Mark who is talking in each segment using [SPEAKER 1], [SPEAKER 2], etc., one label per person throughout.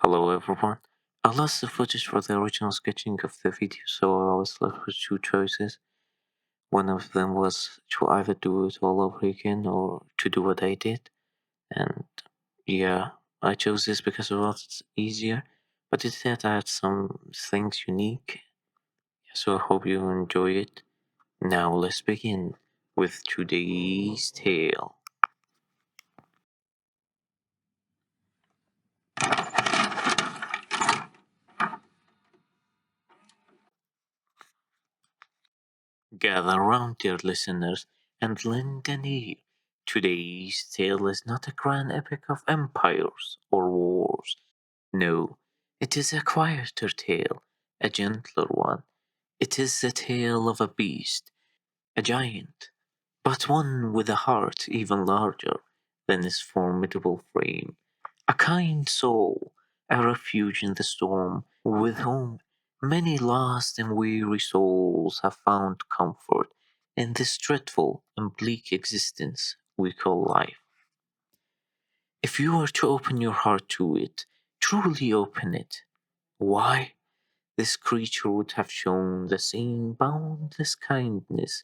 [SPEAKER 1] Hello everyone. I lost the footage for the original sketching of the video, so I was left with two choices. One of them was to either do it all over again or to do what I did. And yeah, I chose this because it was easier, but it did add some things unique. So I hope you enjoy it. Now let's begin with today's tale. Gather round, dear listeners, and lend an ear. Today's tale is not a grand epic of empires or wars. No, it is a quieter tale, a gentler one. It is the tale of a beast, a giant, but one with a heart even larger than his formidable frame. A kind soul, a refuge in the storm, with whom many lost and weary souls have found comfort in this dreadful and bleak existence we call life. If you were to open your heart to it, truly open it, why, this creature would have shown the same boundless kindness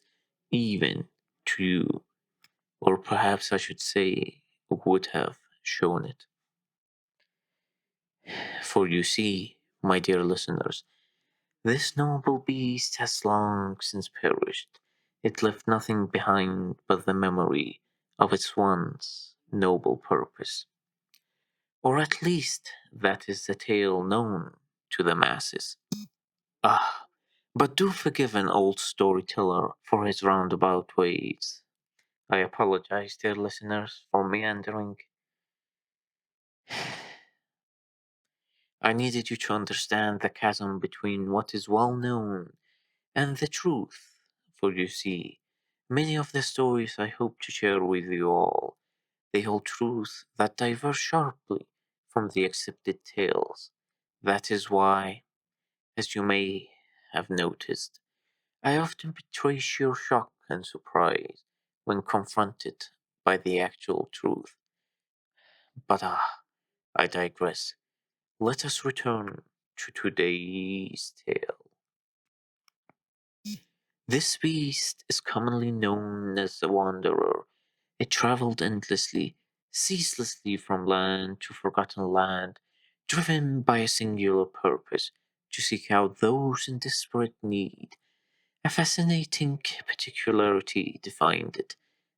[SPEAKER 1] even to you, or perhaps I should say, would have shown it. For you see, my dear listeners, this noble beast has long since perished. It left nothing behind but the memory of its once noble purpose. Or at least that is the tale known to the masses. Ah, but do forgive an old storyteller for his roundabout ways. I apologize, dear listeners, for meandering. I needed you to understand the chasm between what is well known and the truth, for you see, many of the stories I hope to share with you all, they hold truths that differ sharply from the accepted tales. That is why, as you may have noticed, I often betray sheer shock and surprise when confronted by the actual truth. But I digress. Let us return to today's tale. This beast is commonly known as the Wanderer. It traveled endlessly, ceaselessly from land to forgotten land, driven by a singular purpose to seek out those in desperate need. A fascinating particularity defined it.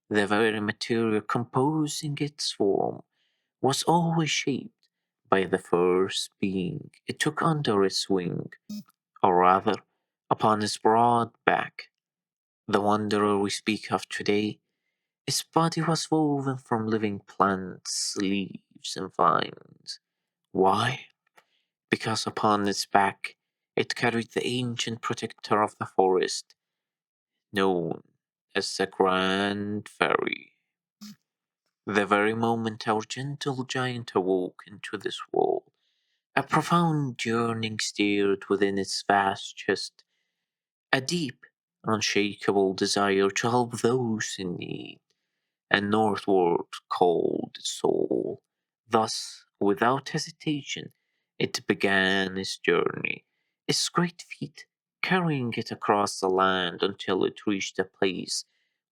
[SPEAKER 1] The very material composing its form was always shaped by the first being it took under its wing, or rather, upon its broad back. The wanderer we speak of today, its body was woven from living plants, leaves, and vines. Why? Because upon its back it carried the ancient protector of the forest, known as the Grand Fairy. The very moment our gentle giant awoke into this world, a profound yearning stirred within its vast chest, a deep, unshakable desire to help those in need, and northward called its soul. Thus, without hesitation, it began its journey, its great feet carrying it across the land until it reached a place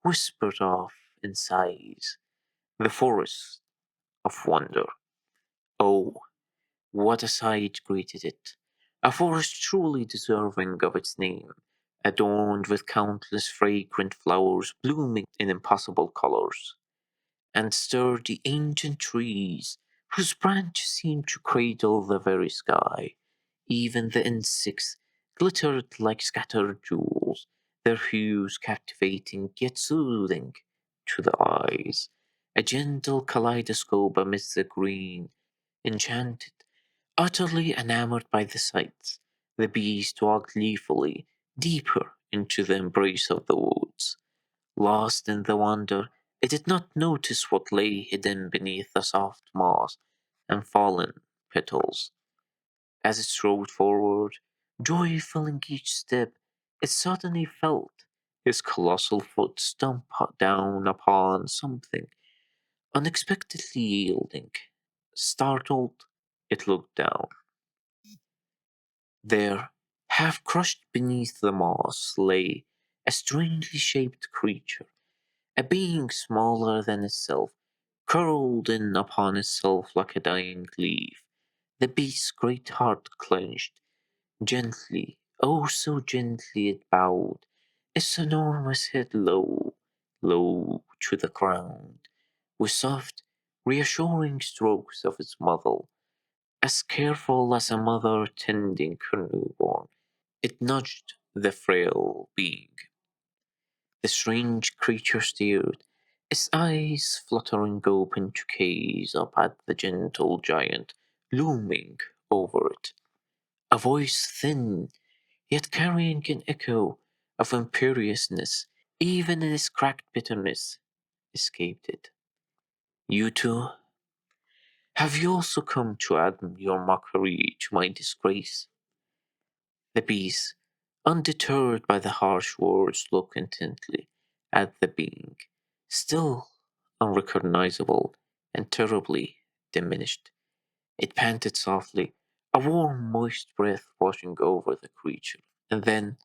[SPEAKER 1] whispered of in sighs, the Forest of Wonder. Oh, what a sight greeted it! A forest truly deserving of its name, adorned with countless fragrant flowers blooming in impossible colors, and sturdy ancient trees whose branches seemed to cradle the very sky. Even the insects glittered like scattered jewels, their hues captivating yet soothing to the eyes. A gentle kaleidoscope amidst the green, enchanted, utterly enamored by the sights. The beast walked gleefully deeper into the embrace of the woods. Lost in the wonder, it did not notice what lay hidden beneath the soft moss and fallen petals. As it strode forward, joy filling each step, it suddenly felt his colossal foot stump down upon something unexpectedly yielding. Startled, It looked down. There, half crushed beneath the moss, lay a strangely shaped creature, a being smaller than itself, curled in upon itself like a dying leaf. The beast's great heart clenched. Gently, oh so gently it bowed, its enormous head low, low to the ground, with soft, reassuring strokes of its muzzle, as careful as a mother tending her newborn. It nudged the frail being. The strange creature stared, its eyes fluttering open to gaze up at the gentle giant looming over it. A voice thin, yet carrying an echo of imperiousness, even in its cracked bitterness, escaped it. You too, have you also come to add your mockery to my disgrace? The beast, undeterred by the harsh words, looked intently at the being, still unrecognizable and terribly diminished. It panted softly, a warm, moist breath washing over the creature, and then,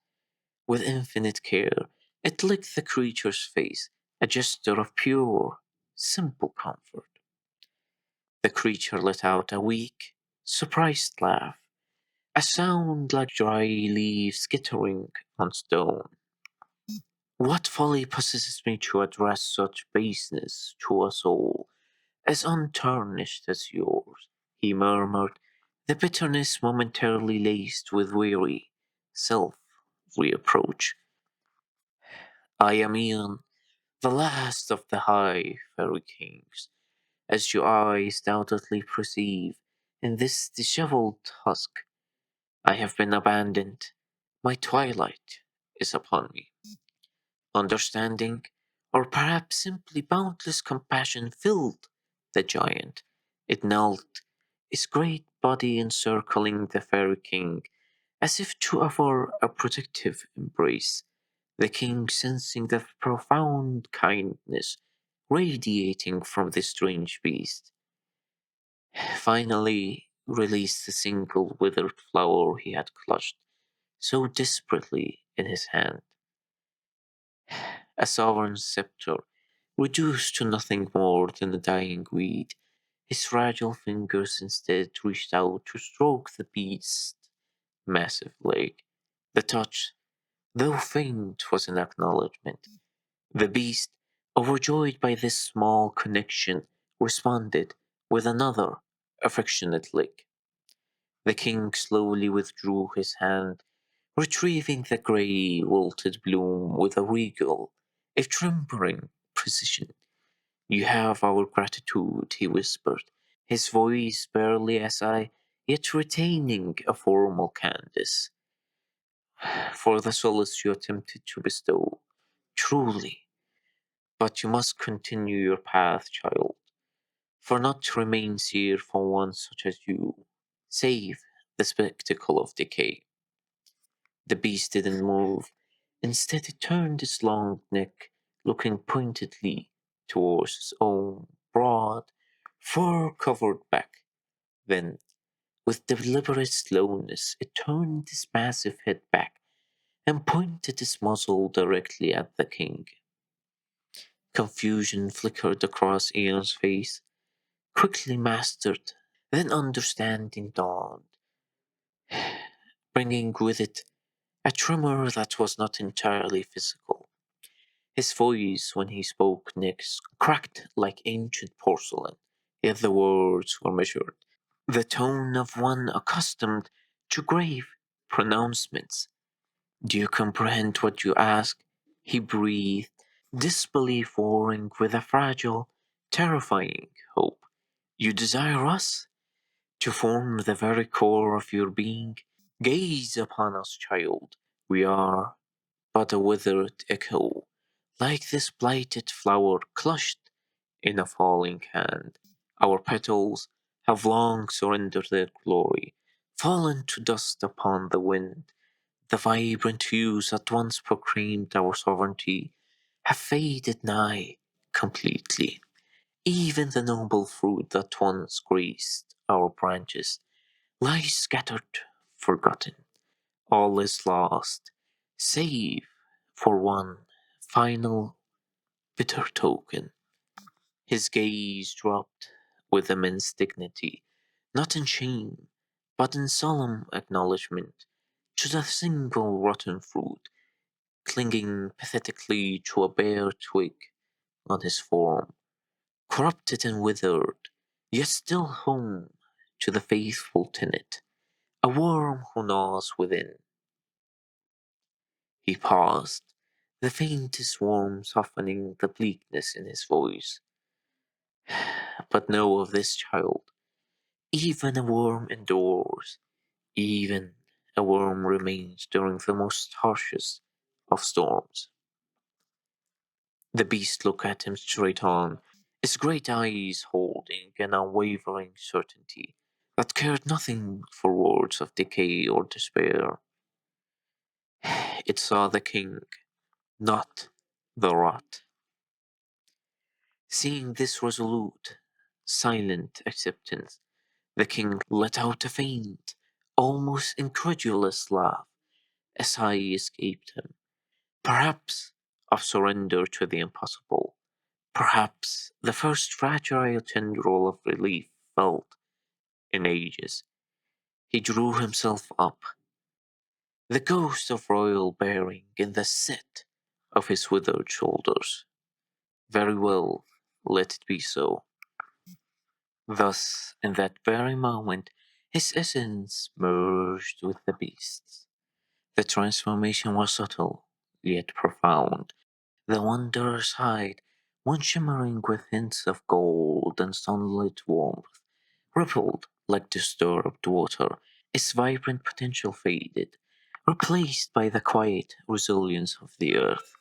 [SPEAKER 1] with infinite care, it licked the creature's face, a gesture of pure, simple comfort. The creature let out a weak, surprised laugh, a sound like dry leaves skittering on stone. What folly possesses me to address such baseness to a soul as untarnished as yours? He murmured, the bitterness momentarily laced with weary self reproach. I am Ian, the last of the high fairy kings, as your eyes doubtlessly perceive. In this dishevelled husk I have been abandoned. My twilight is upon me. Understanding, or perhaps simply boundless compassion, filled the giant. It knelt, its great body encircling the fairy king, as if to offer a protective embrace. The king, sensing the profound kindness radiating from the strange beast, finally released the single withered flower he had clutched so desperately in his hand. A sovereign sceptre, reduced to nothing more than a dying weed, his fragile fingers instead reached out to stroke the beast's massive leg. The touch, though faint, was an acknowledgment. The beast, overjoyed by this small connection, responded with another affectionate lick. The king slowly withdrew his hand, retrieving the grey, wilted bloom with a regal, if trembling, precision. You have our gratitude, he whispered, his voice barely as I, yet retaining a formal cadence, for the solace you attempted to bestow. Truly, but you must continue your path, child, for naught remains here for one such as you, save the spectacle of decay. The beast didn't move. Instead, it turned its long neck, looking pointedly towards its own broad, fur covered back. Then, with deliberate slowness, it turned its massive head back and pointed its muzzle directly at the king. Confusion flickered across Aeon's face, quickly mastered, then understanding dawned, bringing with it a tremor that was not entirely physical. His voice, when he spoke next, cracked like ancient porcelain, yet the words were measured. The tone of one accustomed to grave pronouncements. Do you comprehend what you ask? He breathed, disbelief warring with a fragile, terrifying hope. You desire us? To form the very core of your being? Gaze upon us, child. We are but a withered echo, like this blighted flower clutched in a falling hand. Our petals have long surrendered their glory, fallen to dust upon the wind. The vibrant hues that once proclaimed our sovereignty have faded nigh completely. Even the noble fruit that once graced our branches, lies scattered, forgotten. All is lost, save for one final bitter token. His gaze dropped with immense dignity, not in shame, but in solemn acknowledgment to the single rotten fruit clinging pathetically to a bare twig on his form, corrupted and withered, yet still home to the faithful tenant, a worm who gnaws within. He paused, the faintest warmth softening the bleakness in his voice. But know of this, child, even a worm endures, even a worm remains during the most harshest of storms. The beast looked at him straight on, his great eyes holding an unwavering certainty that cared nothing for words of decay or despair. It saw the king, not the rot. Seeing this resolute, silent acceptance, the king let out a faint, almost incredulous laugh. A sigh escaped him, perhaps of surrender to the impossible, perhaps the first fragile tendril of relief felt in ages. He drew himself up, the ghost of royal bearing in the set of his withered shoulders. Very well, let it be so. Thus, in that very moment, his essence merged with the beast's. The transformation was subtle, yet profound. The wanderer sighed, one shimmering with hints of gold and sunlit warmth, rippled like disturbed water. Its vibrant potential faded, replaced by the quiet resilience of the earth.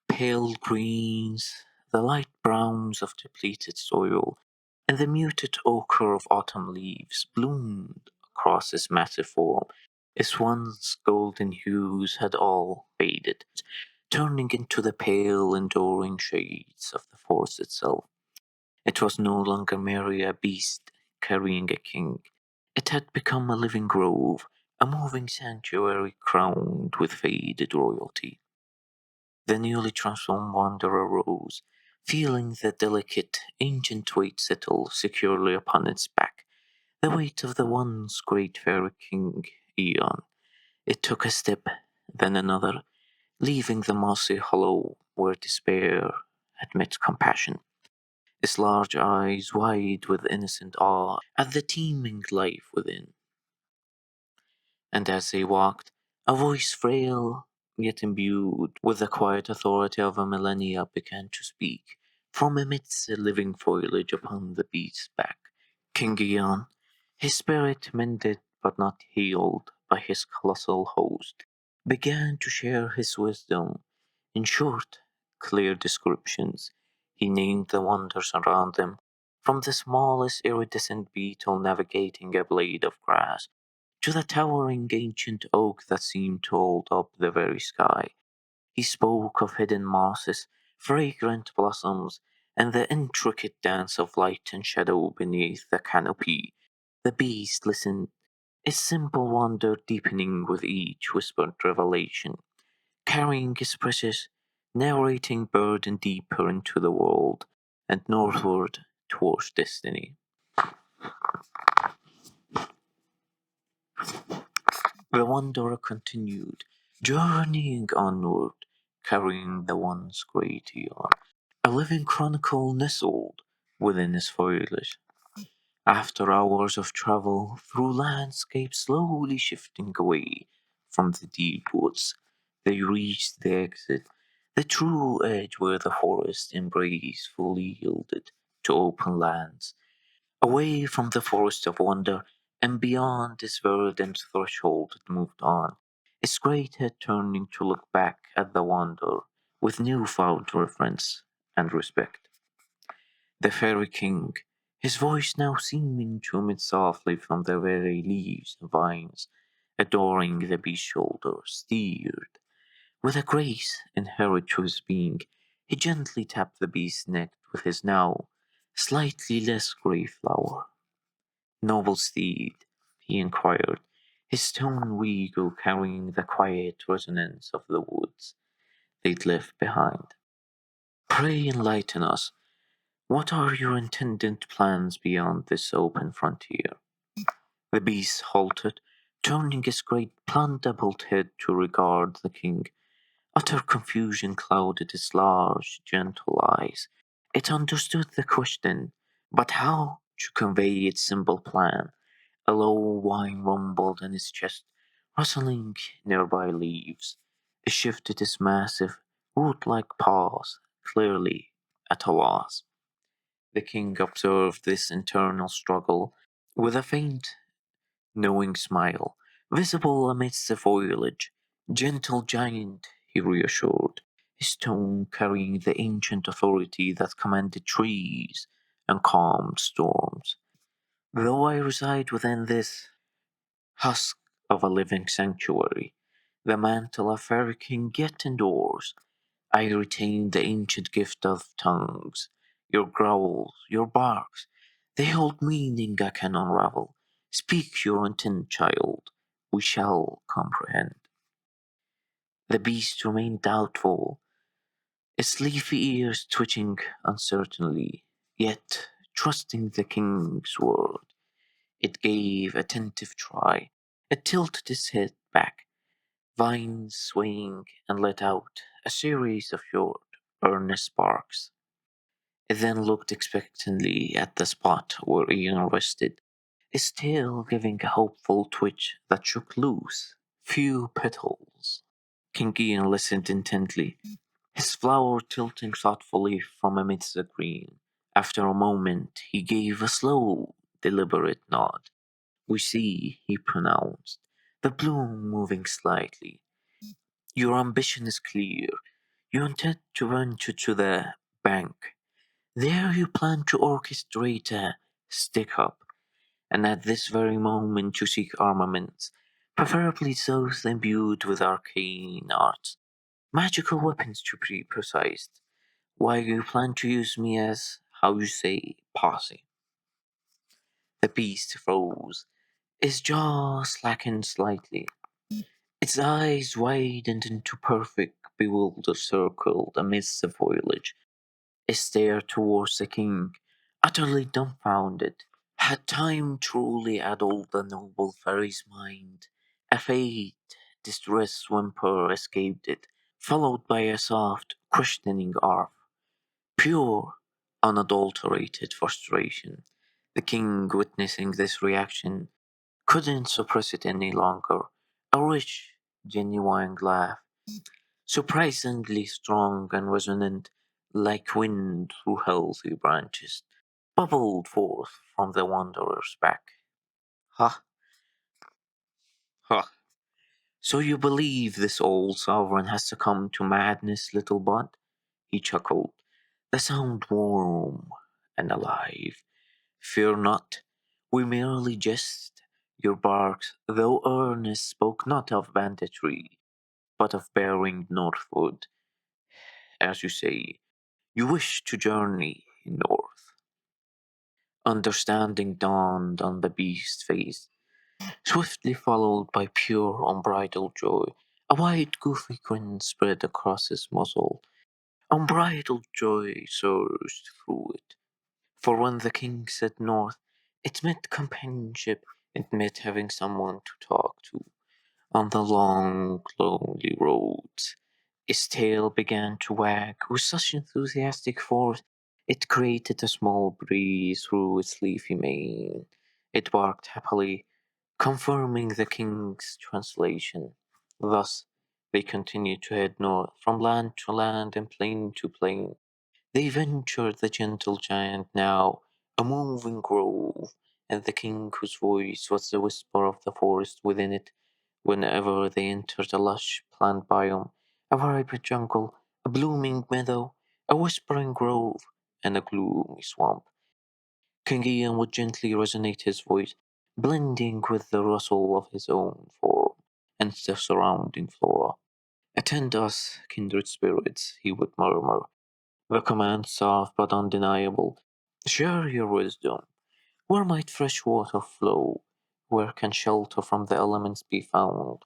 [SPEAKER 1] Pale greens, the light browns of depleted soil, and the muted ochre of autumn leaves bloomed across his massive form. Its once golden hues had all faded, turning into the pale, enduring shades of the forest itself. It was no longer merely a beast carrying a king. It had become a living grove, a moving sanctuary crowned with faded royalty. The newly transformed wanderer rose, feeling the delicate, ancient weight settle securely upon its back, the weight of the once great fairy king Aeon. It took a step, then another, leaving the mossy hollow where despair had met compassion. His large eyes wide with innocent awe at the teeming life within. And as they walked, a voice frail, yet imbued with the quiet authority of a millennia began to speak from amidst the living foliage upon the beast's back. King Eon, his spirit mended but not healed by his colossal host, began to share his wisdom. In short, clear descriptions, he named the wonders around them, from the smallest iridescent beetle navigating a blade of grass to the towering ancient oak that seemed to hold up the very sky. He spoke of hidden mosses, fragrant blossoms, and the intricate dance of light and shadow beneath the canopy. The beast listened, its simple wonder deepening with each whispered revelation, carrying his precious, narrating burden deeper into the world and northward towards destiny. The wanderer continued, journeying onward, carrying the once great Eon, a living chronicle nestled within his foliage. After hours of travel through landscapes slowly shifting away from the deep woods, they reached the exit, the true edge where the forest embrace fully yielded to open lands. Away from the forest of wonder, and beyond this verdant threshold it moved on, its great head turning to look back at the wanderer with newfound reverence and respect. The fairy king, his voice now seeming to emit softly from the very leaves and vines, adoring the beast's shoulder, steered. With a grace inherent to his being, he gently tapped the beast's neck with his now slightly less grey flower. Noble steed, he inquired, his tone regal, carrying the quiet resonance of the woods they'd left behind. Pray enlighten us. What are your intended plans beyond this open frontier? The beast halted, turning his great blunt-doubled head to regard the king. Utter confusion clouded his large, gentle eyes. It understood the question, but how to convey its simple plan? A low whine rumbled in his chest, rustling nearby leaves. It shifted his massive, root-like paws, clearly at a loss. The king observed this internal struggle with a faint, knowing smile, visible amidst the foliage. Gentle giant, he reassured, his tone carrying the ancient authority that commanded trees and calmed storms. Though I reside within this husk of a living sanctuary, the mantle of fairy king yet endures. I retain the ancient gift of tongues. Your growls, your barks, they hold meaning I can unravel. Speak your intent, child. We shall comprehend. The beast remained doubtful, its leafy ears twitching uncertainly, yet trusting the king's word. It gave attentive try. It tilted its head back, vines swaying, and let out a series of short, earnest barks. It then looked expectantly at the spot where Ian rested, his tail giving a hopeful twitch that shook loose few petals. King Ian listened intently, his flower tilting thoughtfully from amidst the green. After a moment, he gave a slow, deliberate nod. We see, he pronounced, the bloom moving slightly. Your ambition is clear. You intend to venture to the bank. There you plan to orchestrate a stick up, and at this very moment you seek armaments, preferably those imbued with arcane arts, magical weapons to be precise, while you plan to use me as, how you say, posse. The beast froze, its jaw slackened slightly, its eyes widened into perfect, bewildered circle amidst the foliage. It stared towards the king, utterly dumbfounded. Had time truly addled the noble fairy's mind? A faint, distressed whimper escaped it, followed by a soft, questioning arf. Pure, unadulterated frustration. The king, witnessing this reaction, couldn't suppress it any longer. A rich, genuine laugh, surprisingly strong and resonant, like wind through healthy branches, bubbled forth from the wanderer's back. Ha, ha. So you believe this old sovereign has succumbed to madness, little bud? He chuckled, the sound warm and alive. Fear not, we merely jest. Your barks, though earnest, spoke not of banditry, but of bearing northward, as you say. You wish to journey north. Understanding dawned on the beast's face, swiftly followed by pure unbridled joy. A wide goofy grin spread across his muzzle. Unbridled joy surged through it. For when the king said north, it meant companionship, it meant having someone to talk to on the long, lonely roads. His tail began to wag with such enthusiastic force it created a small breeze through its leafy mane. It barked happily, confirming the king's translation. Thus, they continued to head north, from land to land and plain to plain. They ventured the gentle giant now, a moving grove, and the king whose voice was the whisper of the forest within it. Whenever they entered a lush plant biome, a vibrant jungle, a blooming meadow, a whispering grove, and a gloomy swamp, King Ian would gently resonate his voice, blending with the rustle of his own form and the surrounding flora. Attend us, kindred spirits, he would murmur, the command soft but undeniable. Share your wisdom. Where might fresh water flow? Where can shelter from the elements be found?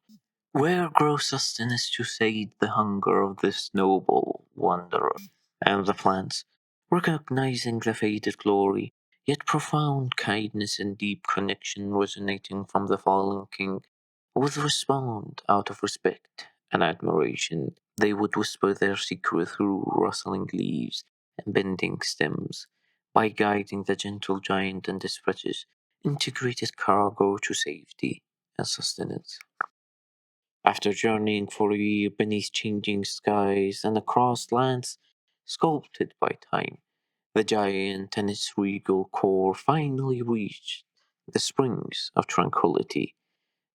[SPEAKER 1] Where grows sustenance to sate the hunger of this noble wanderer? And the plants, recognizing the faded glory, yet profound kindness and deep connection resonating from the fallen king, would respond out of respect and admiration. They would whisper their secret through rustling leaves and bending stems, by guiding the gentle giant and his precious integrated cargo to safety and sustenance. After journeying for a year beneath changing skies and across lands sculpted by time, the giant and its regal core finally reached the springs of tranquility,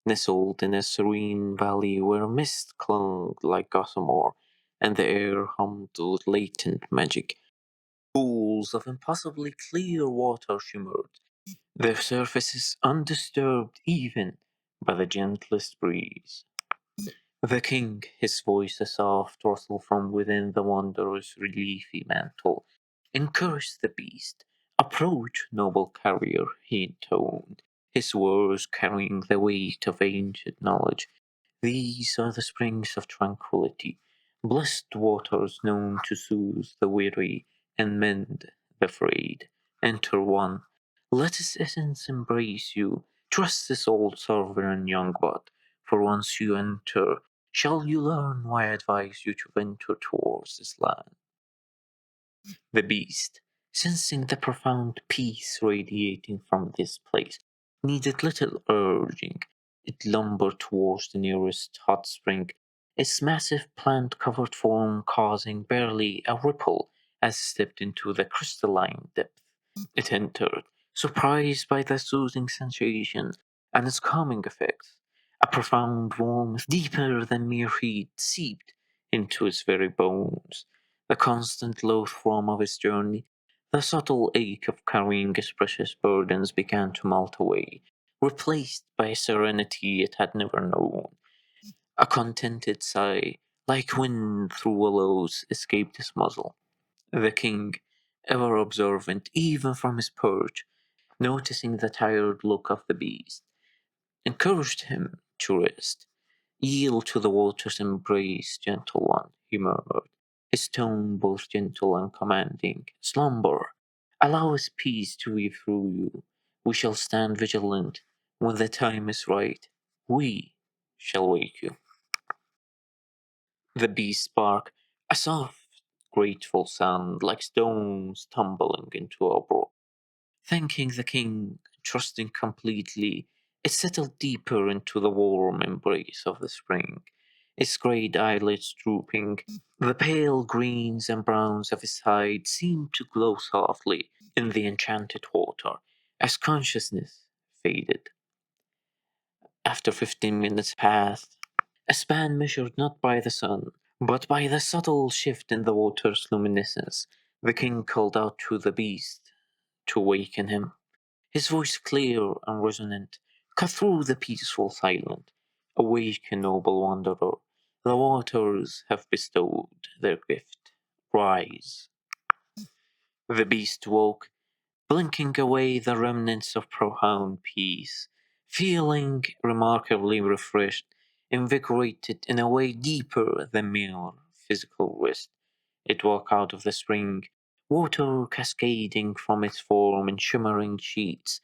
[SPEAKER 1] nestled in a serene valley where mist clung like gossamer and the air hummed with latent magic. Pools of impossibly clear water shimmered, their surfaces undisturbed even by the gentlest breeze. The king, his voice a soft rustle from within the wanderer's leafy mantle, encouraged the beast. Approach, noble carrier, he intoned, his words carrying the weight of ancient knowledge. These are the springs of tranquility, blessed waters known to soothe the weary and mend the frayed. Enter one. Let its essence embrace you. Trust this old sovereign young bud, for once you enter, shall you learn why I advise you to venture towards this land. The beast, sensing the profound peace radiating from this place, needed little urging. It lumbered towards the nearest hot spring, its massive plant covered form causing barely a ripple as it stepped into the crystalline depth. It entered, surprised by the soothing sensation and its calming effects. A profound warmth, deeper than mere heat, seeped into its very bones. The constant low thrum of his journey, the subtle ache of carrying his precious burdens began to melt away, replaced by a serenity it had never known. A contented sigh, like wind through willows, escaped his muzzle. The king, ever observant even from his perch, noticing the tired look of the beast, encouraged him to rest. Yield to the water's embrace, gentle one, he murmured, his tone both gentle and commanding. Slumber. Allow his peace to weave through you. We shall stand vigilant. When the time is right, we shall wake you. The beast barked, a soft, grateful sound like stones tumbling into a brook. Thanking the king, trusting completely, it settled deeper into the warm embrace of the spring, its great eyelids drooping. The pale greens and browns of his hide seemed to glow softly in the enchanted water as consciousness faded. After 15 minutes passed, a span measured not by the sun, but by the subtle shift in the water's luminescence, the king called out to the beast to waken him. His voice clear and resonant cut through the peaceful silence. Awaken, noble wanderer. The waters have bestowed their gift. Rise. The beast woke, blinking away the remnants of profound peace, feeling remarkably refreshed, invigorated in a way deeper than mere physical rest. It walked out of the spring, water cascading from its form in shimmering sheets.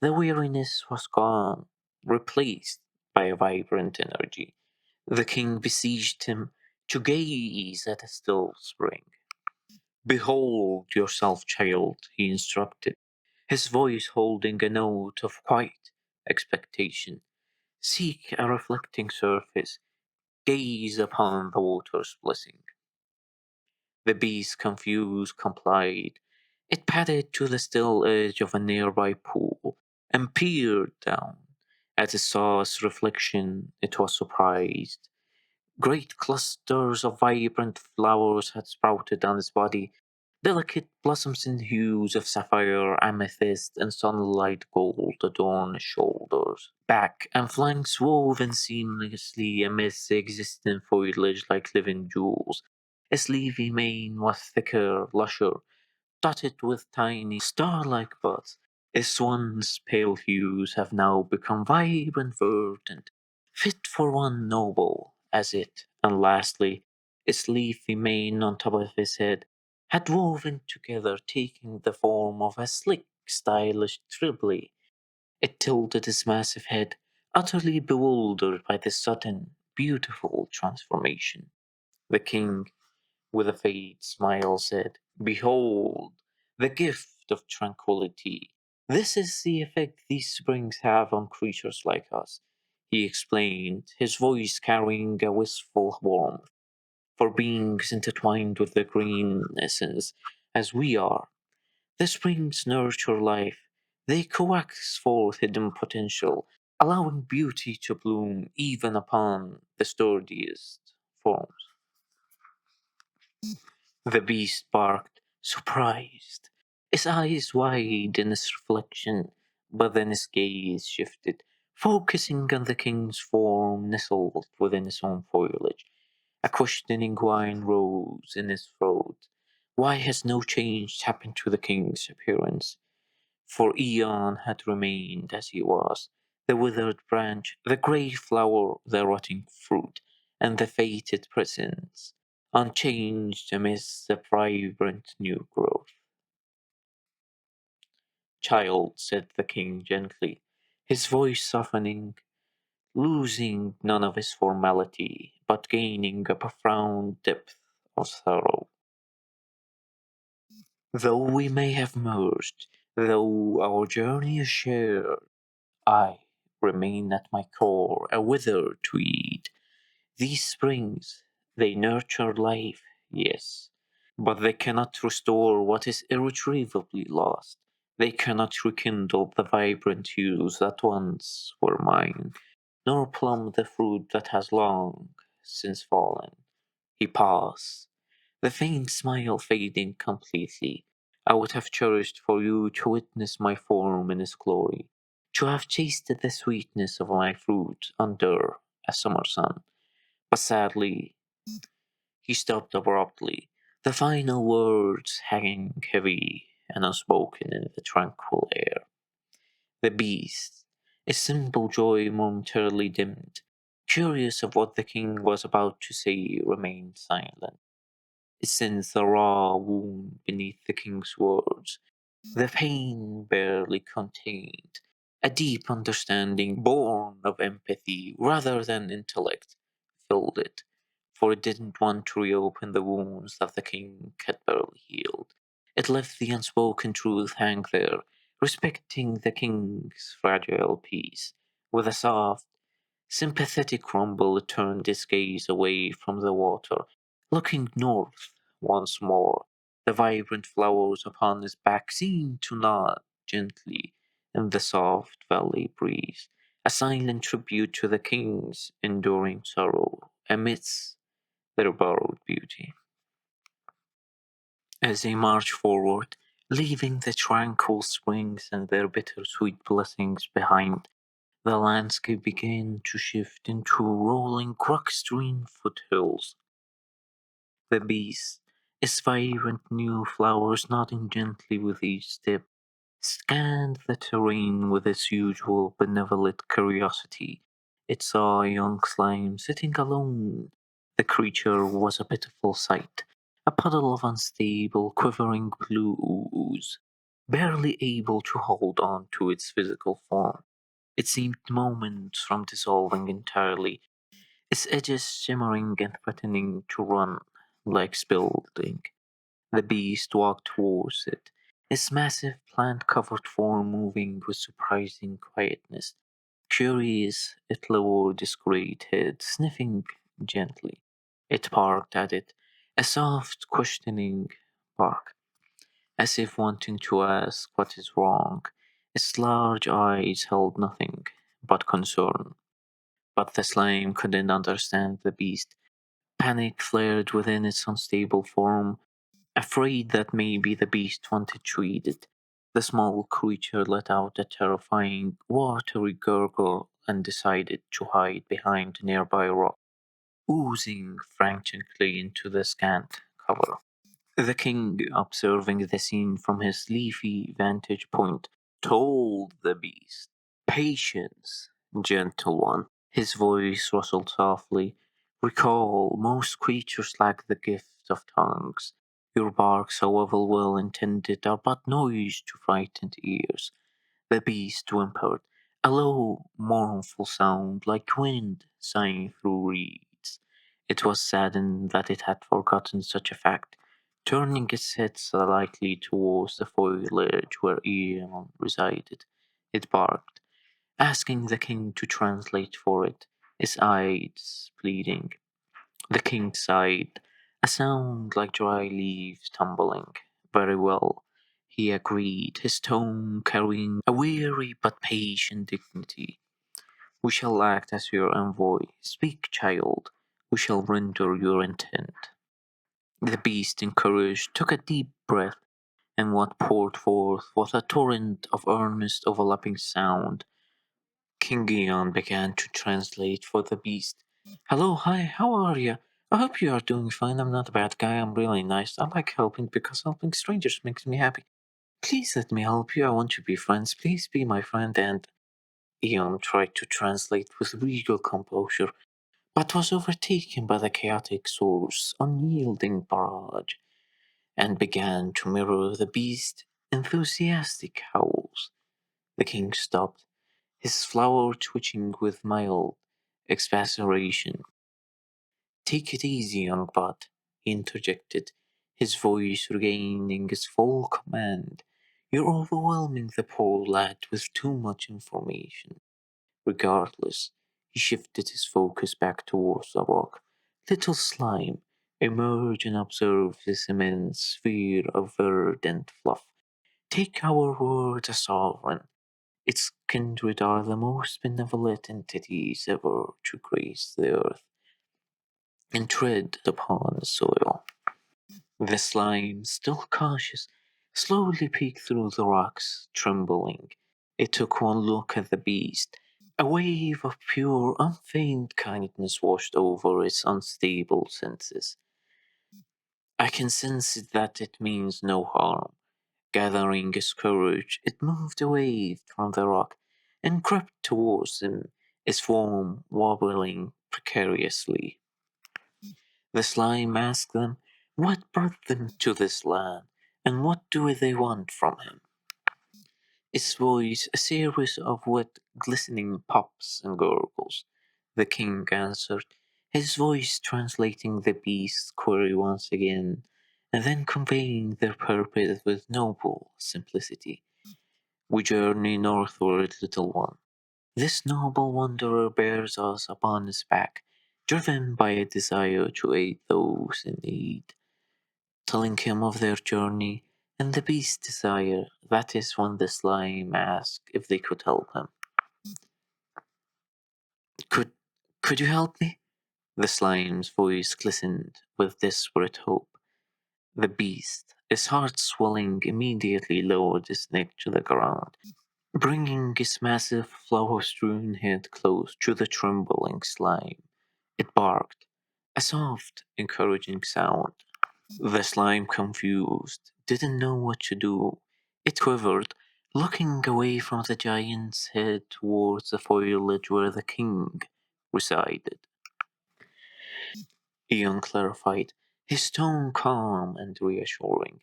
[SPEAKER 1] The weariness was gone, replaced by a vibrant energy. The king besieged him to gaze at a still spring. Behold yourself, child, he instructed, his voice holding a note of quiet expectation. Seek a reflecting surface, gaze upon the water's blessing. The beast, confused, complied. It padded to the still edge of a nearby pool and peered down. As it saw its reflection, it was surprised. Great clusters of vibrant flowers had sprouted on its body, delicate blossoms in hues of sapphire, amethyst, and sunlight gold adorned its shoulders, back, and flanks woven seamlessly amidst the existing foliage like living jewels. Its leafy mane was thicker, lusher, dotted with tiny star-like buds. Its once pale hues have now become vibrant, verdant, fit for one noble as it, and lastly, its leafy mane on top of his head had woven together, taking the form of a slick, stylish trilby. It tilted his massive head, utterly bewildered by this sudden, beautiful transformation. The king, with a faint smile, said, "Behold, the gift of tranquility. This is the effect these springs have on creatures like us," he explained, his voice carrying a wistful warmth. "For beings intertwined with the green essence, as we are, the springs nurture life. They coax forth hidden potential, allowing beauty to bloom even upon the sturdiest forms." The beast barked, surprised, his eyes wide in his reflection, but then his gaze shifted, focusing on the king's form nestled within his own foliage. A questioning whine rose in his throat. Why has no change happened to the king's appearance? For eon had remained as he was, the withered branch, the grey flower, the rotting fruit, and the fated presence, unchanged amidst the vibrant new growth. "Child," said the king gently, his voice softening, losing none of its formality, but gaining a profound depth of sorrow. "Though we may have merged, though our journey is shared, I remain at my core a withered tweed. These springs, they nurture life, yes, but they cannot restore what is irretrievably lost. They cannot rekindle the vibrant hues that once were mine, nor plumb the fruit that has long since fallen." He paused, the faint smile fading completely. "I would have cherished for you to witness my form in its glory, to have tasted the sweetness of my fruit under a summer sun. But sadly," he stopped abruptly, the final words hanging heavy and unspoken in the tranquil air. The beast, its simple joy momentarily dimmed, curious of what the king was about to say, remained silent. It sensed a raw wound beneath the king's words, the pain barely contained, a deep understanding born of empathy rather than intellect filled it, for it didn't want to reopen the wounds that the king had barely healed. It left the unspoken truth hang there, respecting the king's fragile peace. With a soft, sympathetic rumble, it turned its gaze away from the water, looking north once more. The vibrant flowers upon his back seemed to nod gently in the soft valley breeze, a silent tribute to the king's enduring sorrow amidst their borrowed beauty. As they marched forward, leaving the tranquil springs and their bittersweet blessings behind, the landscape began to shift into rolling crook-strewn foothills. The beast, its vibrant new flowers nodding gently with each step, scanned the terrain with its usual benevolent curiosity. It saw a young slime sitting alone. The creature was a pitiful sight, a puddle of unstable, quivering blue ooze, barely able to hold on to its physical form. It seemed moments from dissolving entirely, its edges shimmering and threatening to run like spilled ink. The beast walked towards it, its massive plant covered form moving with surprising quietness. Curious, it lowered its great head, sniffing gently. It barked at it, a soft, questioning bark, as if wanting to ask what is wrong. Its large eyes held nothing but concern. But the slime couldn't understand the beast. Panic flared within its unstable form, afraid that maybe the beast wanted to eat it. The small creature let out a terrifying, watery gurgle and decided to hide behind a nearby rock, oozing frantically into the scant cover. The king, observing the scene from his leafy vantage point, told the beast. Patience, gentle one. His voice rustled softly. Recall, most creatures lack the gift of tongues. Your barks, however well intended, are but noise to frightened ears. The beast whimpered, a low, mournful sound like wind sighing through reeds. It was saddened that it had forgotten such a fact. Turning its head slightly towards the foliage where Ian resided, it barked, asking the king to translate for it, his eyes pleading. The king sighed, a sound like dry leaves tumbling. Very well, he agreed, his tone carrying a weary but patient dignity. We shall act as your envoy. Speak, child. We shall render your intent. The beast, encouraged, took a deep breath, and what poured forth was a torrent of earnest, overlapping sound. King Gion began to translate for the beast. Hello, hi, how are you? I hope you are doing fine. I'm not a bad guy. I'm really nice. I like helping because helping strangers makes me happy. Please let me help you. I want to be friends. Please be my friend. And Eon tried to translate with regal composure, but was overtaken by the chaotic source's unyielding barrage, and began to mirror the beast's enthusiastic howls. The king stopped, his flower twitching with mild expectoration. Take it easy, young bud, he interjected, his voice regaining its full command. You're overwhelming the poor lad with too much information. Regardless, he shifted his focus back towards the rock. Little slime, emerge and observe this immense sphere of verdant fluff. Take our word as sovereign. Its kindred are the most benevolent entities ever to grace the earth and tread upon the soil. The slime, still cautious, slowly peeked through the rocks, trembling. It took one look at the beast. A wave of pure, unfeigned kindness washed over its unstable senses. I can sense it that it means no harm. Gathering its courage, it moved away from the rock and crept towards him, its form wobbling precariously. The slime asked them what brought them to this land, and what do they want from him. Its voice a series of wet, glistening pops and gurgles. The king answered, his voice translating the beast's query once again, and then conveying their purpose with noble simplicity. We journey northward, little one. This noble wanderer bears us upon his back, driven by a desire to aid those in need. Telling him of their journey and the beast's desire, that is when the slime asked if they could help him. Could could you help me? The slime's voice glistened with desperate hope. The beast, his heart swelling, immediately lowered his neck to the ground, bringing his massive flower-strewn head close to the trembling slime. It barked, a soft, encouraging sound. The slime, confused, didn't know what to do. It quivered, looking away from the giant's head towards the foliage where the king resided. Ian clarified, his tone calm and reassuring.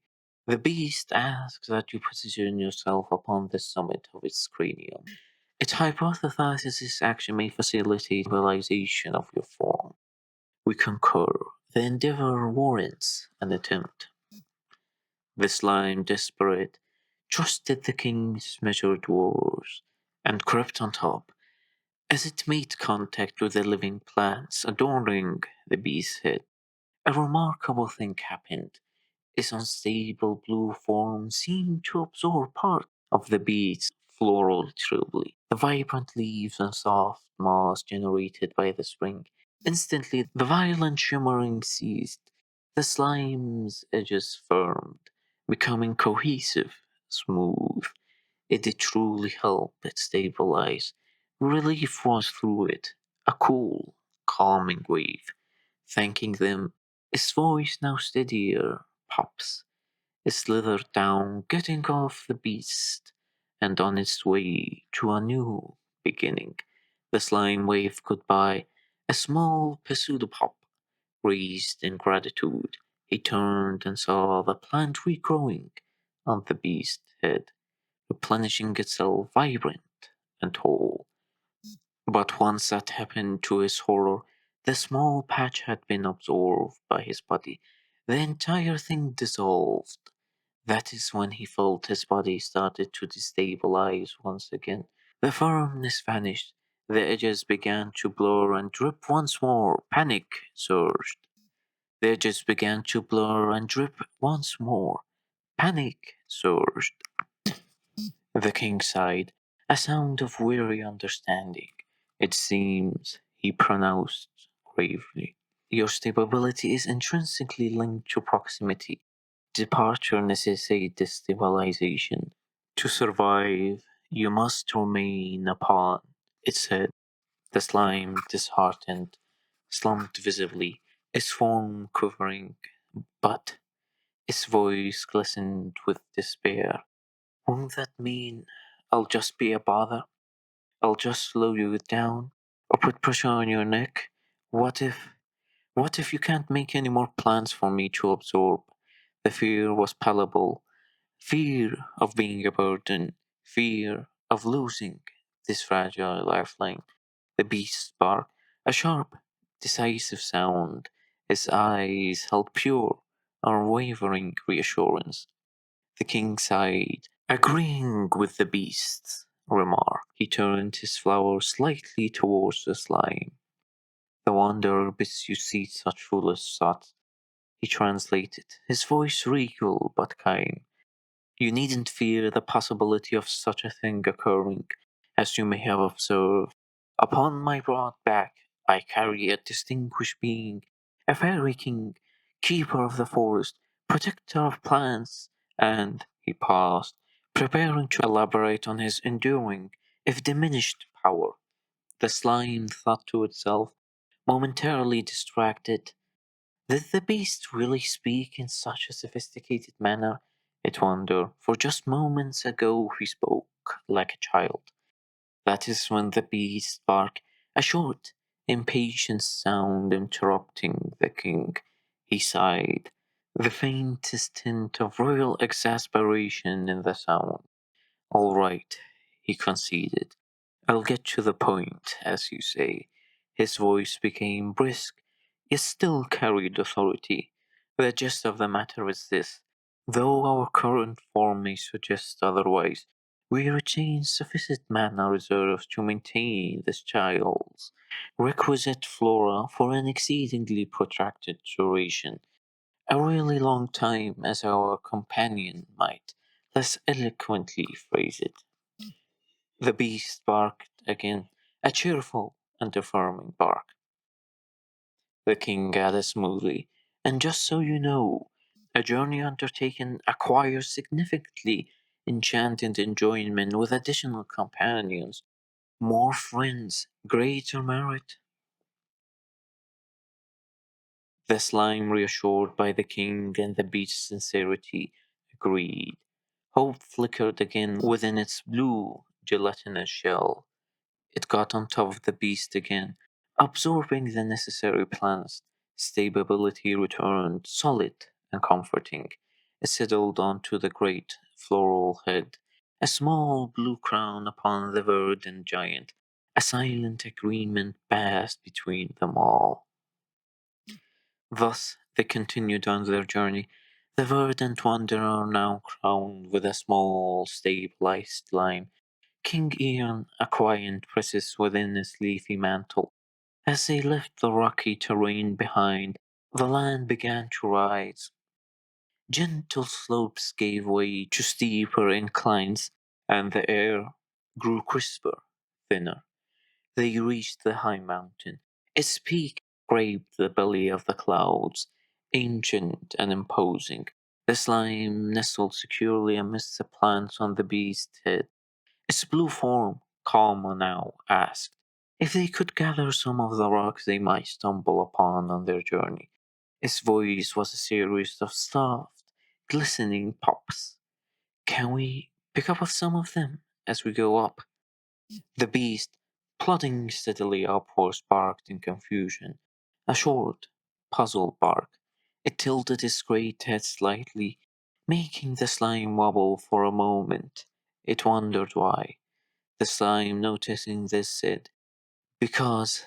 [SPEAKER 1] The beast asks that you position yourself upon the summit of its cranium. It hypothesizes this action may facilitate realization of your form. We concur. The endeavor warrants an attempt. The slime, desperate, trusted the king's measured words, and crept on top. As it made contact with the living plants adorning the beast's head, a remarkable thing happened. Its unstable blue form seemed to absorb part of the beast's floral trilby. The vibrant leaves and soft moss generated by the spring. Instantly, the violent shimmering ceased. The slime's edges firmed, becoming cohesive, smooth. It did truly help it stabilize. Relief was through it, a cool, calming wave. Thanking them, his voice now steadier, pops. It slithered down, getting off the beast, and on its way to a new beginning. The slime waved goodbye. A small pseudopop raised in gratitude. He turned and saw the plant regrowing on the beast's head, replenishing itself vibrant and tall. But once that happened, to his horror, the small patch had been absorbed by his body. The entire thing dissolved. That is when he felt his body started to destabilize once again. The firmness vanished. The edges began to blur and drip once more. Panic surged. The edges began to blur and drip once more. Panic surged. The king sighed, a sound of weary understanding. It seems, he pronounced gravely, your stability is intrinsically linked to proximity. Departure necessitates destabilization. To survive, you must remain a pawn, it said. The slime, disheartened, slumped visibly, its form quivering, but its voice glistened with despair. Won't that mean I'll just be a bother? I'll just slow you down or put pressure on your neck? What if, what if you can't make any more plans for me to absorb? The fear was palpable. Fear of being a burden. Fear of losing this fragile lifeline. The beast barked, a sharp, decisive sound. His eyes held pure, unwavering reassurance. The king sighed, agreeing with the beast's remark. He turned his flower slightly towards the slime. The wanderer bids you see such foolish thoughts, he translated, his voice regal but kind. You needn't fear the possibility of such a thing occurring, as you may have observed. Upon my broad back I carry a distinguished being, a fairy king, keeper of the forest, protector of plants, and he paused, preparing to elaborate on his enduring, if diminished, power. The slime thought to itself, momentarily distracted. Did the beast really speak in such a sophisticated manner? It wondered, for just moments ago he spoke like a child. That is when the beast barked, a short, impatient sound interrupting the king. He sighed, the faintest hint of royal exasperation in the sound. All right, he conceded. I'll get to the point, as you say. His voice became brisk, yet still carried authority. The gist of the matter is this. Though our current form may suggest otherwise, we retain sufficient mana reserves to maintain this child's requisite flora for an exceedingly protracted duration. A really long time, as our companion might less eloquently phrase it. The beast barked again, a cheerful and affirming bark. The king added smoothly, and just so you know, a journey undertaken acquires significantly enchanted enjoyment with additional companions, more friends, greater merit. The slime, reassured by the king and the beast's sincerity, agreed. Hope flickered again within its blue, gelatinous shell. It got on top of the beast again, absorbing the necessary plants. Stability returned, solid and comforting. It settled onto the great floral head, a small blue crown upon the verdant giant. A silent agreement passed between them all. Thus they continued on their journey, the verdant wanderer now crowned with a small stabilized lime. King Ian, a quiet presence within his leafy mantle. As they left the rocky terrain behind, the land began to rise. Gentle slopes gave way to steeper inclines, and the air grew crisper, thinner. They reached the high mountain. Its peak scraped the belly of the clouds, ancient and imposing. The slime nestled securely amidst the plants on the beast's head. Its blue form, calm now, asked if they could gather some of the rocks they might stumble upon on their journey. Its voice was a series of soft, glistening pops. Can we pick up some of them? as we go up. The beast, plodding steadily upwards, barked in confusion. A short, puzzled bark. It tilted its great head slightly, making the slime wobble for a moment. It wondered why. The slime, noticing this, said, "Because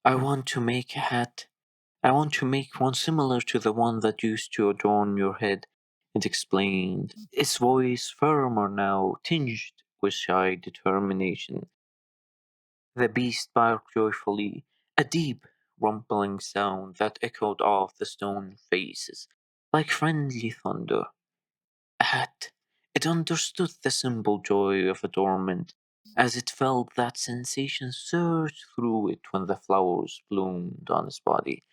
[SPEAKER 1] I want to make a hat. I want to make one similar to the one that used to adorn your head," it explained, its voice firmer now, tinged with shy determination. The beast barked joyfully, a deep, rumbling sound that echoed off the stone faces, like friendly thunder. At it understood the simple joy of adornment, as it felt that sensation surge through it when the flowers bloomed on its body.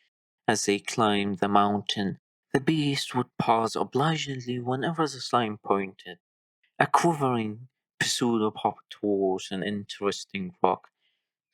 [SPEAKER 1] As they climbed the mountain, the beast would pause obligingly whenever the slime pointed, a quivering pseudo popped towards an interesting rock.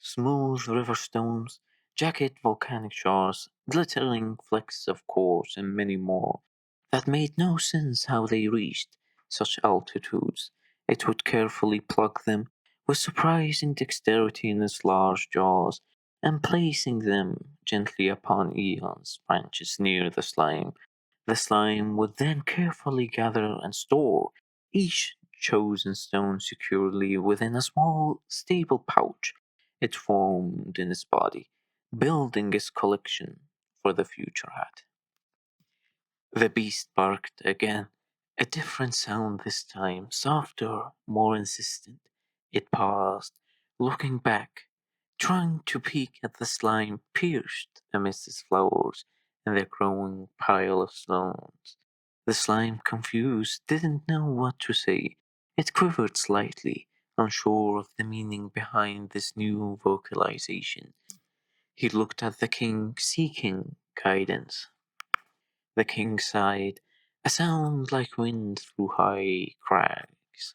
[SPEAKER 1] Smooth river stones, jagged volcanic shores, glittering flecks of quartz, and many more, that made no sense how they reached such altitudes. It would carefully pluck them with surprising dexterity in its large jaws, and placing them gently upon Aeon's branches near the slime would then carefully gather and store each chosen stone securely within a small, stable pouch it formed in its body, building its collection for the future hat. The beast barked again, a different sound this time, softer, more insistent. It paused, looking back, trying to peek at the slime pierced amidst its flowers and the growing pile of stones. The slime, confused, didn't know what to say. It quivered slightly, unsure of the meaning behind this new vocalization. He looked at the king, seeking guidance. The king sighed, a sound like wind through high crags.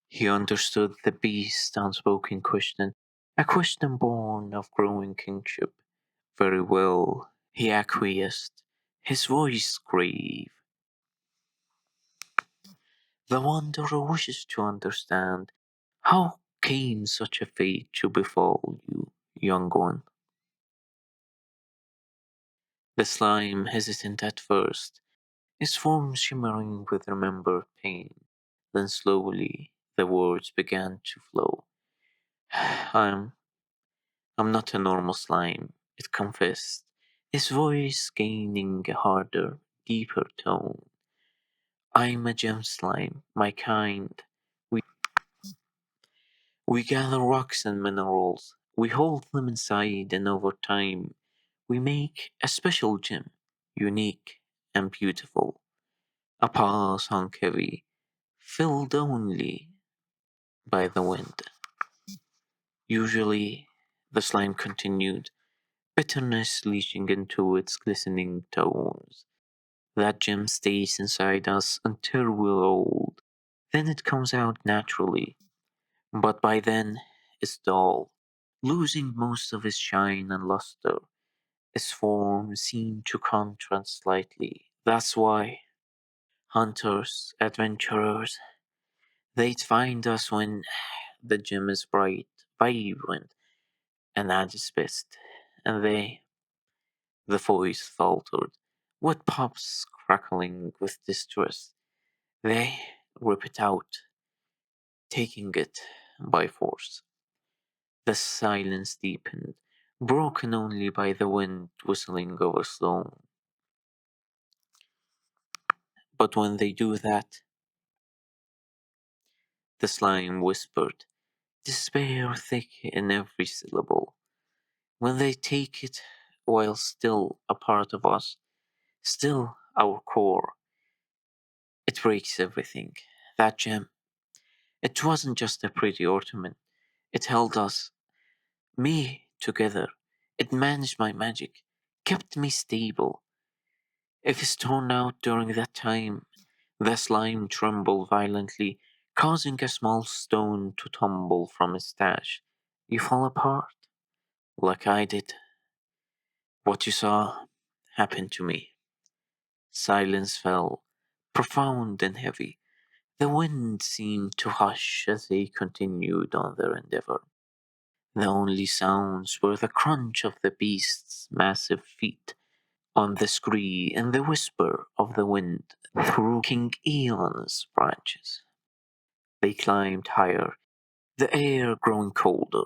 [SPEAKER 1] He understood the beast's unspoken question, a question born of growing kingship. Very well, he acquiesced, his voice grave. The wanderer wishes to understand, how came such a fate to befall you, young one? The slime, hesitant at first, his form shimmering with remembered pain. Then slowly the words began to flow. I'm I'm not a normal slime, it confessed, his voice gaining a harder, deeper tone. I'm a gem slime, my kind. We we gather rocks and minerals. We hold them inside, and over time we make a special gem, unique and beautiful. A pause hung heavy, filled only by the wind. Usually, the slime continued, bitterness leaching into its glistening tones. That gem stays inside us until we're old. Then it comes out naturally. But by then, it's dull, losing most of its shine and luster. Its form seemed to contrast slightly. That's why hunters, adventurers, they'd find us when the gem is bright, vibrant, and at its best. And the voice faltered, with pops crackling with distress. They rip it out, taking it by force. The silence deepened, broken only by the wind whistling over stone. But when they do that, the slime whispered, despair thick in every syllable. When they take it while still a part of us, still our core, it breaks everything. That gem, it wasn't just a pretty ornament. It held us, me, together. It managed my magic, kept me stable. If it's torn out during that time, the slime trembled violently, causing a small stone to tumble from its stash. You fall apart, like I did. What you saw happened to me. Silence fell, profound and heavy. The wind seemed to hush as they continued on their endeavor. The only sounds were the crunch of the beast's massive feet on the scree and the whisper of the wind through King Eon's branches. They climbed higher, the air growing colder.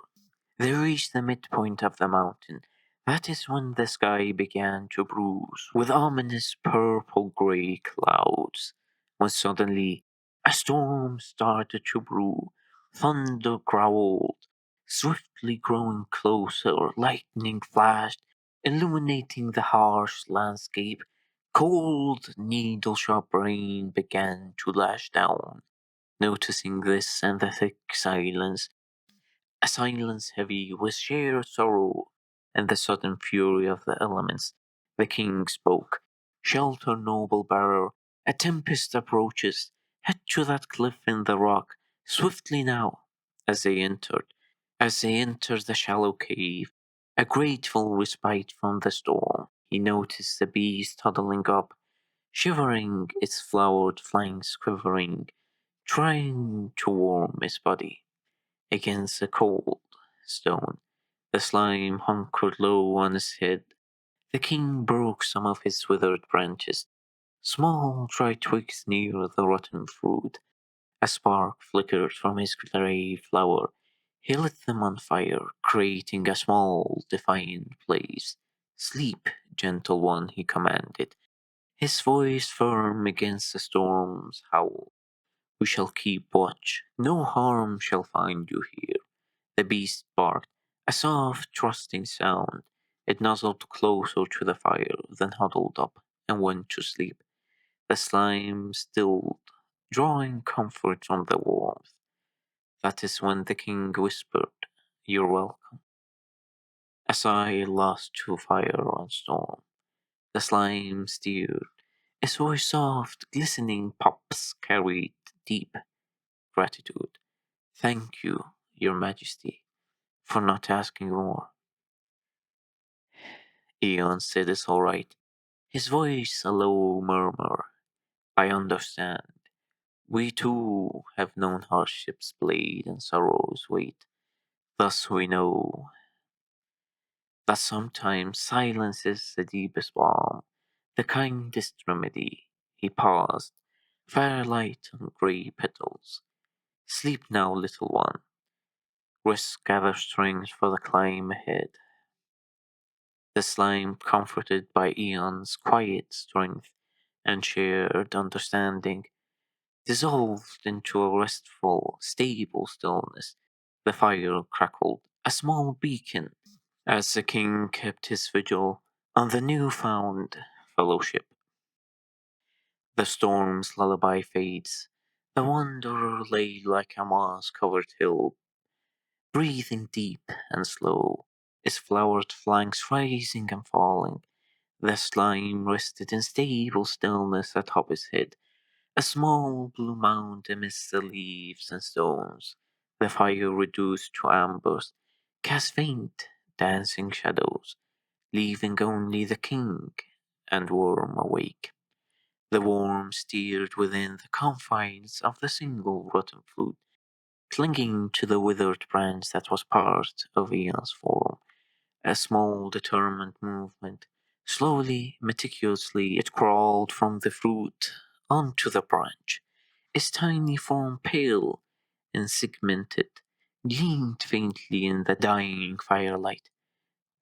[SPEAKER 1] They reached the midpoint of the mountain. That is when the sky began to bruise with ominous purple gray clouds. When suddenly a storm started to brew. Thunder growled, swiftly growing closer. Lightning flashed, illuminating the harsh landscape. Cold, needle sharp rain began to lash down. Noticing this and the thick silence, a silence heavy with sheer sorrow and the sudden fury of the elements, the king spoke. Shelter, noble bearer, a tempest approaches. Head to that cliff in the rock, swiftly now. As they entered, as they entered the shallow cave, a grateful respite from the storm, he noticed the beast huddling up, shivering, its flowered flanks quivering, trying to warm his body against a cold stone. The slime hunkered low on his head. The king broke some of his withered branches, small dry twigs near the rotten fruit. A spark flickered from his grey flower. He lit them on fire, creating a small, defiant blaze. Sleep, gentle one, he commanded, his voice firm against the storm's howl. We shall keep watch. No harm shall find you here. The beast barked, a soft, trusting sound. It nuzzled closer to the fire, then huddled up and went to sleep. The slime stilled, drawing comfort from the warmth. That is when the king whispered, "You're welcome." A sigh lost to fire and storm. The slime stirred. Its voice soft, glistening pops carried deep gratitude. "Thank you, your majesty, for not asking more." Eon said it's all right, his voice a low murmur. "I understand. We too have known hardships blade and sorrow's weight. Thus we know that sometimes silence is the deepest balm, the kindest remedy." He paused, firelight on grey petals. "Sleep now, little one. Rest, gather strength for the climb ahead." The slime, comforted by Eon's quiet strength and shared understanding, dissolved into a restful, stable stillness. The fire crackled, a small beacon, as the king kept his vigil on the new-found fellowship. The storm's lullaby fades. The wanderer lay like a moss-covered hill, breathing deep and slow, his flowered flanks rising and falling. The slime rested in stable stillness atop his head, a small blue mound amidst the leaves and stones. The fire reduced to embers cast faint, dancing shadows, leaving only the king and worm awake. The worm stirred within the confines of the single rotten flute, clinging to the withered branch that was part of Aeon's form. A small, determined movement. Slowly, meticulously, it crawled from the fruit onto the branch. Its tiny form, pale and segmented, gleamed faintly in the dying firelight.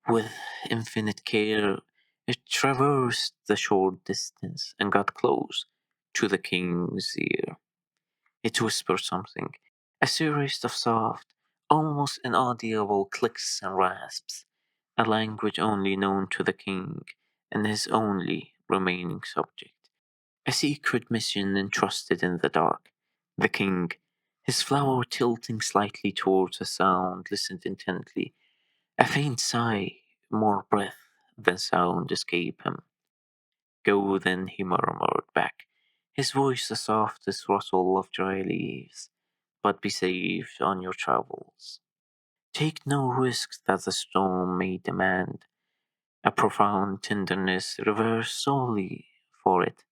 [SPEAKER 1] With infinite care, it traversed the short distance and got close to the king's ear. It whispered something, a series of soft, almost inaudible clicks and rasps, a language only known to the king and his only remaining subject. A secret mission entrusted in the dark. The king, his flower tilting slightly towards the sound, listened intently. A faint sigh, more breath than sound, escaped him. "Go then," he murmured back, his voice the softest rustle of dry leaves. "But be safe on your travels. Take no risks that the storm may demand." A profound tenderness, reversed solely for it,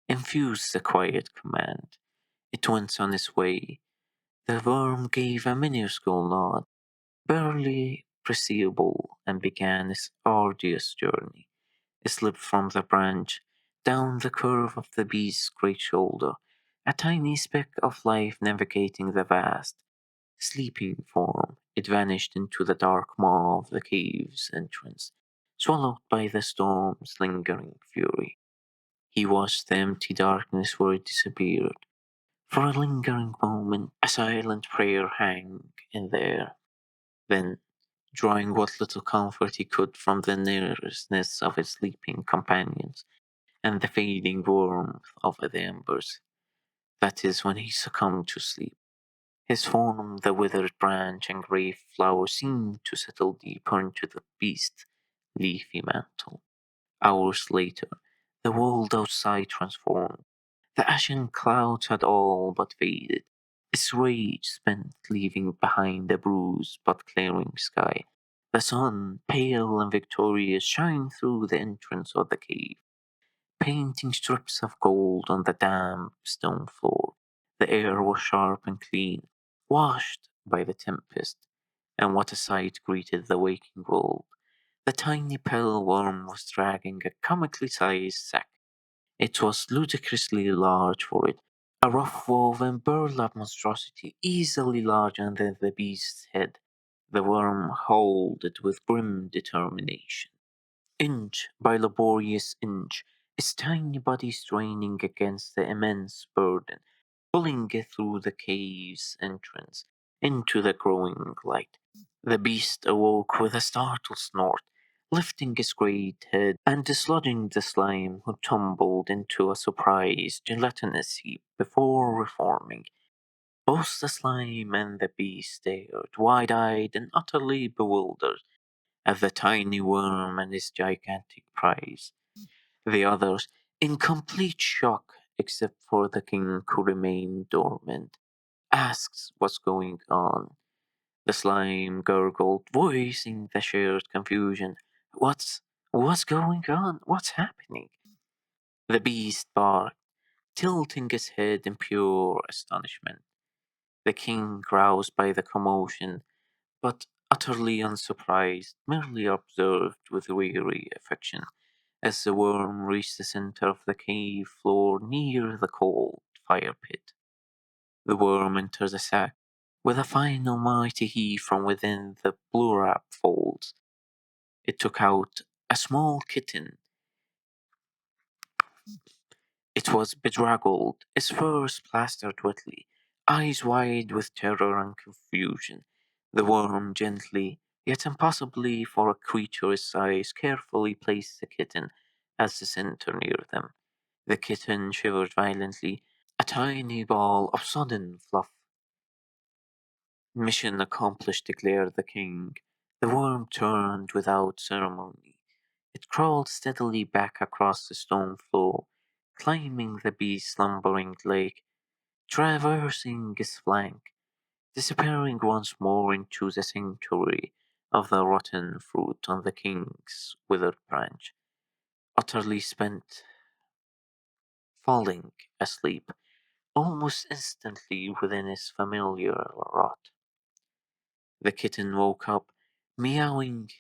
[SPEAKER 1] infused the quiet command. It went on its way. The worm gave a minuscule nod, barely perceivable, and began its arduous journey. It slipped from the branch, down the curve of the beast's great shoulder, a tiny speck of life navigating the vast, sleeping form. It vanished into the dark maw of the cave's entrance, swallowed by the storm's lingering fury. He watched the empty darkness where it disappeared. For a lingering moment, a silent prayer hung in the air. Then, drawing what little comfort he could from the nearness of his sleeping companions and the fading warmth of the embers, that is when he succumbed to sleep. His form, the withered branch and grey flower, seemed to settle deeper into the beast's leafy mantle. Hours later, the world outside transformed. The ashen clouds had all but faded. Its rage spent, leaving behind a bruised but clearing sky. The sun, pale and victorious, shined through the entrance of the cave, painting strips of gold on the damp stone floor. The air was sharp and clean, washed by the tempest, and what a sight greeted the waking world. The tiny pale worm was dragging a comically sized sack. It was ludicrously large for it, a rough woven burlap monstrosity easily larger than the beast's head. The worm hauled it with grim determination. Inch by laborious inch, its tiny body straining against the immense burden, pulling it through the cave's entrance into the growing light. The beast awoke with a startled snort, lifting its great head and dislodging the slime, who tumbled into a surprised gelatinous heap before reforming. Both the slime and the beast stared, wide-eyed and utterly bewildered, at the tiny worm and his gigantic prize. The others, in complete shock, except for the king who remained dormant, asks what's going on. The slime gurgled, voicing the shared confusion. What's going on? What's happening? The beast barked, tilting his head in pure astonishment. The king, roused by the commotion, but utterly unsurprised, merely observed with weary affection as the worm reached the center of the cave floor near the cold fire pit. The worm entered the sack with a final mighty heave from within the blue wrap folds. It took out a small kitten. It was bedraggled, its fur plastered wetly, eyes wide with terror and confusion. The worm gently, yet impossibly for a creature his size, carefully placed the kitten as the center near them. The kitten shivered violently, a tiny ball of sodden fluff. Mission accomplished, declared the king. The worm turned without ceremony. It crawled steadily back across the stone floor, climbing the beast's slumbering leg, traversing his flank, disappearing once more into the sanctuary of the rotten fruit on the king's withered branch, utterly spent, falling asleep almost instantly within his familiar rot. The kitten woke up, meowing.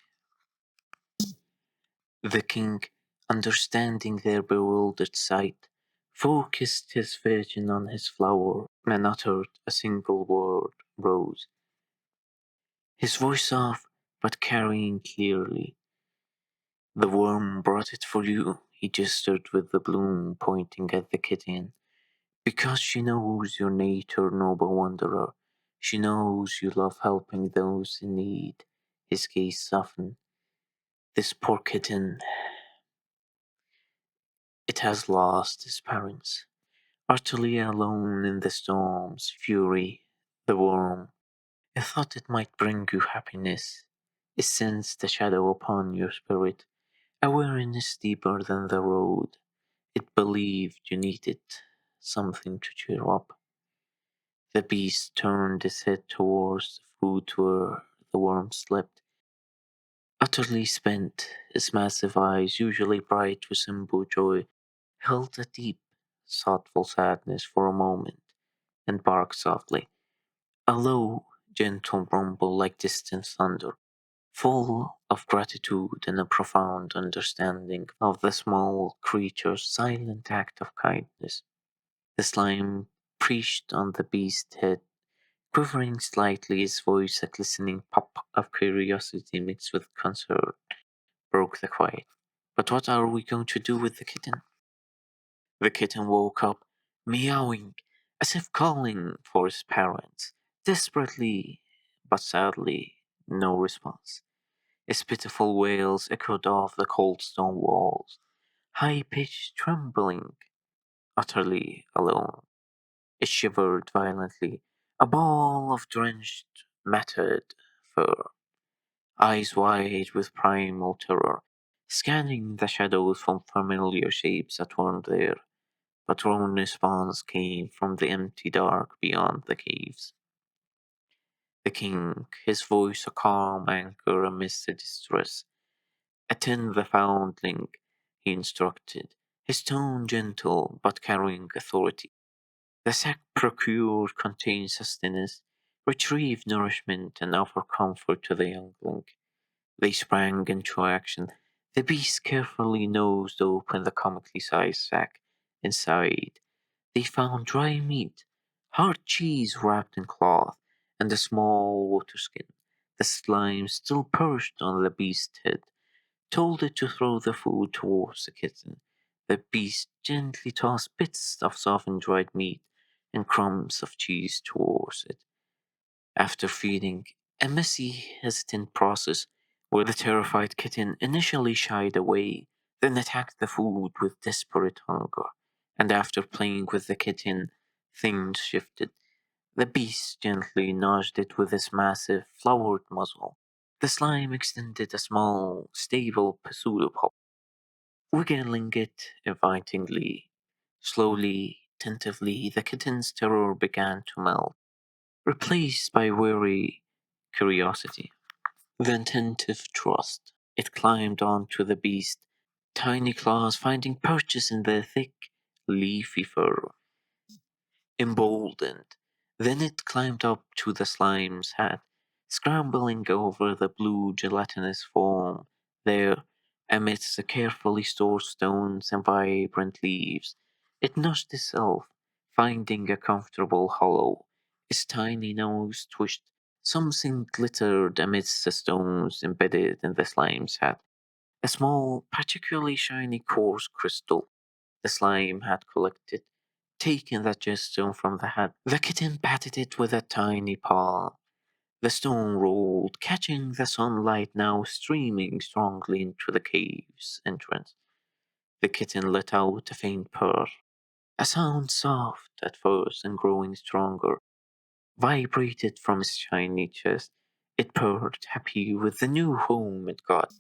[SPEAKER 1] The king, understanding their bewildered sight, focused his vision on his flower and uttered a single word, rose, his voice soft but carrying clearly. The worm brought it for you, he gestured with the bloom, pointing at the kitten. Because she knows your nature, noble wanderer. She knows you love helping those in need. His gaze softened. This poor kitten, it has lost its parents. Utterly alone in the storm's fury, the worm, it thought it might bring you happiness. It sensed a shadow upon your spirit, a weariness deeper than the road. It believed you needed something to cheer up. The beast turned its head towards the food where the worm slept. Utterly spent, its massive eyes, usually bright with simple joy, held a deep, thoughtful sadness for a moment. and barked softly. A low, gentle rumble like distant thunder, full of gratitude and a profound understanding of the small creature's silent act of kindness. The slime perched on the beast's head, quivering slightly, his voice a glistening pop of curiosity mixed with concern, broke the quiet. But what are we going to do with the kitten? The kitten woke up, meowing, as if calling for his parents. Desperately, but sadly, no response. His pitiful wails echoed off the cold stone walls, high pitched, trembling, utterly alone. It shivered violently, a ball of drenched, matted fur, eyes wide with primal terror, scanning the shadows for familiar shapes that weren't there. But no response came from the empty dark beyond the caves. The king, his voice a calm anchor amidst the distress, attend the foundling, he instructed, his tone gentle but carrying authority. The sack procured contained sustenance, retrieved nourishment, and offered comfort to the youngling. They sprang into action. The beast carefully nosed open the comically sized sack. Inside, they found dry meat, hard cheese wrapped in cloth, and a small water skin. The slime still perched on the beast's head, told it to throw the food towards the kitten. The beast gently tossed bits of softened dried meat and crumbs of cheese towards it. After feeding, a messy, hesitant process where the terrified kitten initially shied away, then attacked the food with desperate hunger. And after playing with the kitten, things shifted. The beast gently nudged it with his massive, floured muzzle. The slime extended a small, stable pseudopod, wiggling it invitingly. Slowly, tentatively, the kitten's terror began to melt, replaced by weary curiosity. Then attentive trust. It climbed onto the beast, tiny claws finding purchase in the thick, leafy fur. Emboldened, then it climbed up to the slime's hat, scrambling over the blue gelatinous foam. There, amidst the carefully stored stones and vibrant leaves, it nudged itself, finding a comfortable hollow. Its tiny nose twitched. Something glittered amidst the stones embedded in the slime's hat. A small, particularly shiny quartz crystal the slime had collected. Taking that gemstone from the hat, the kitten patted it with a tiny paw. The stone rolled, catching the sunlight now streaming strongly into the cave's entrance. The kitten let out a faint purr, a sound soft at first and growing stronger, vibrated from its shiny chest. It purred, happy with the new home it got.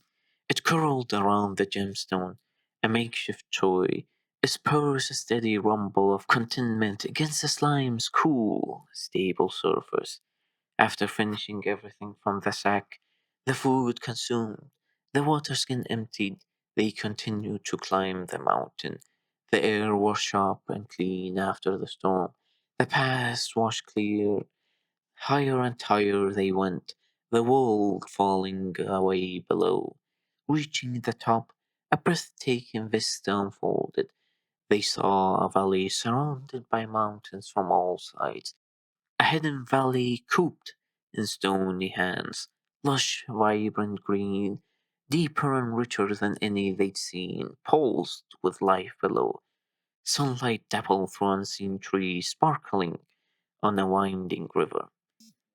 [SPEAKER 1] It curled around the gemstone, a makeshift toy, its purrs a steady rumble of contentment against the slime's cool, stable surface. After finishing everything from the sack, the food consumed, the water skin emptied, they continued to climb the mountain. The air was sharp and clean after the storm. The paths washed clear. Higher and higher they went, the world falling away below. Reaching the top, a breathtaking vista unfolded. They saw a valley surrounded by mountains from all sides, a hidden valley cooped in stony hands, lush, vibrant green, deeper and richer than any they'd seen, pulsed with life below. Sunlight dappled through unseen trees, sparkling on a winding river.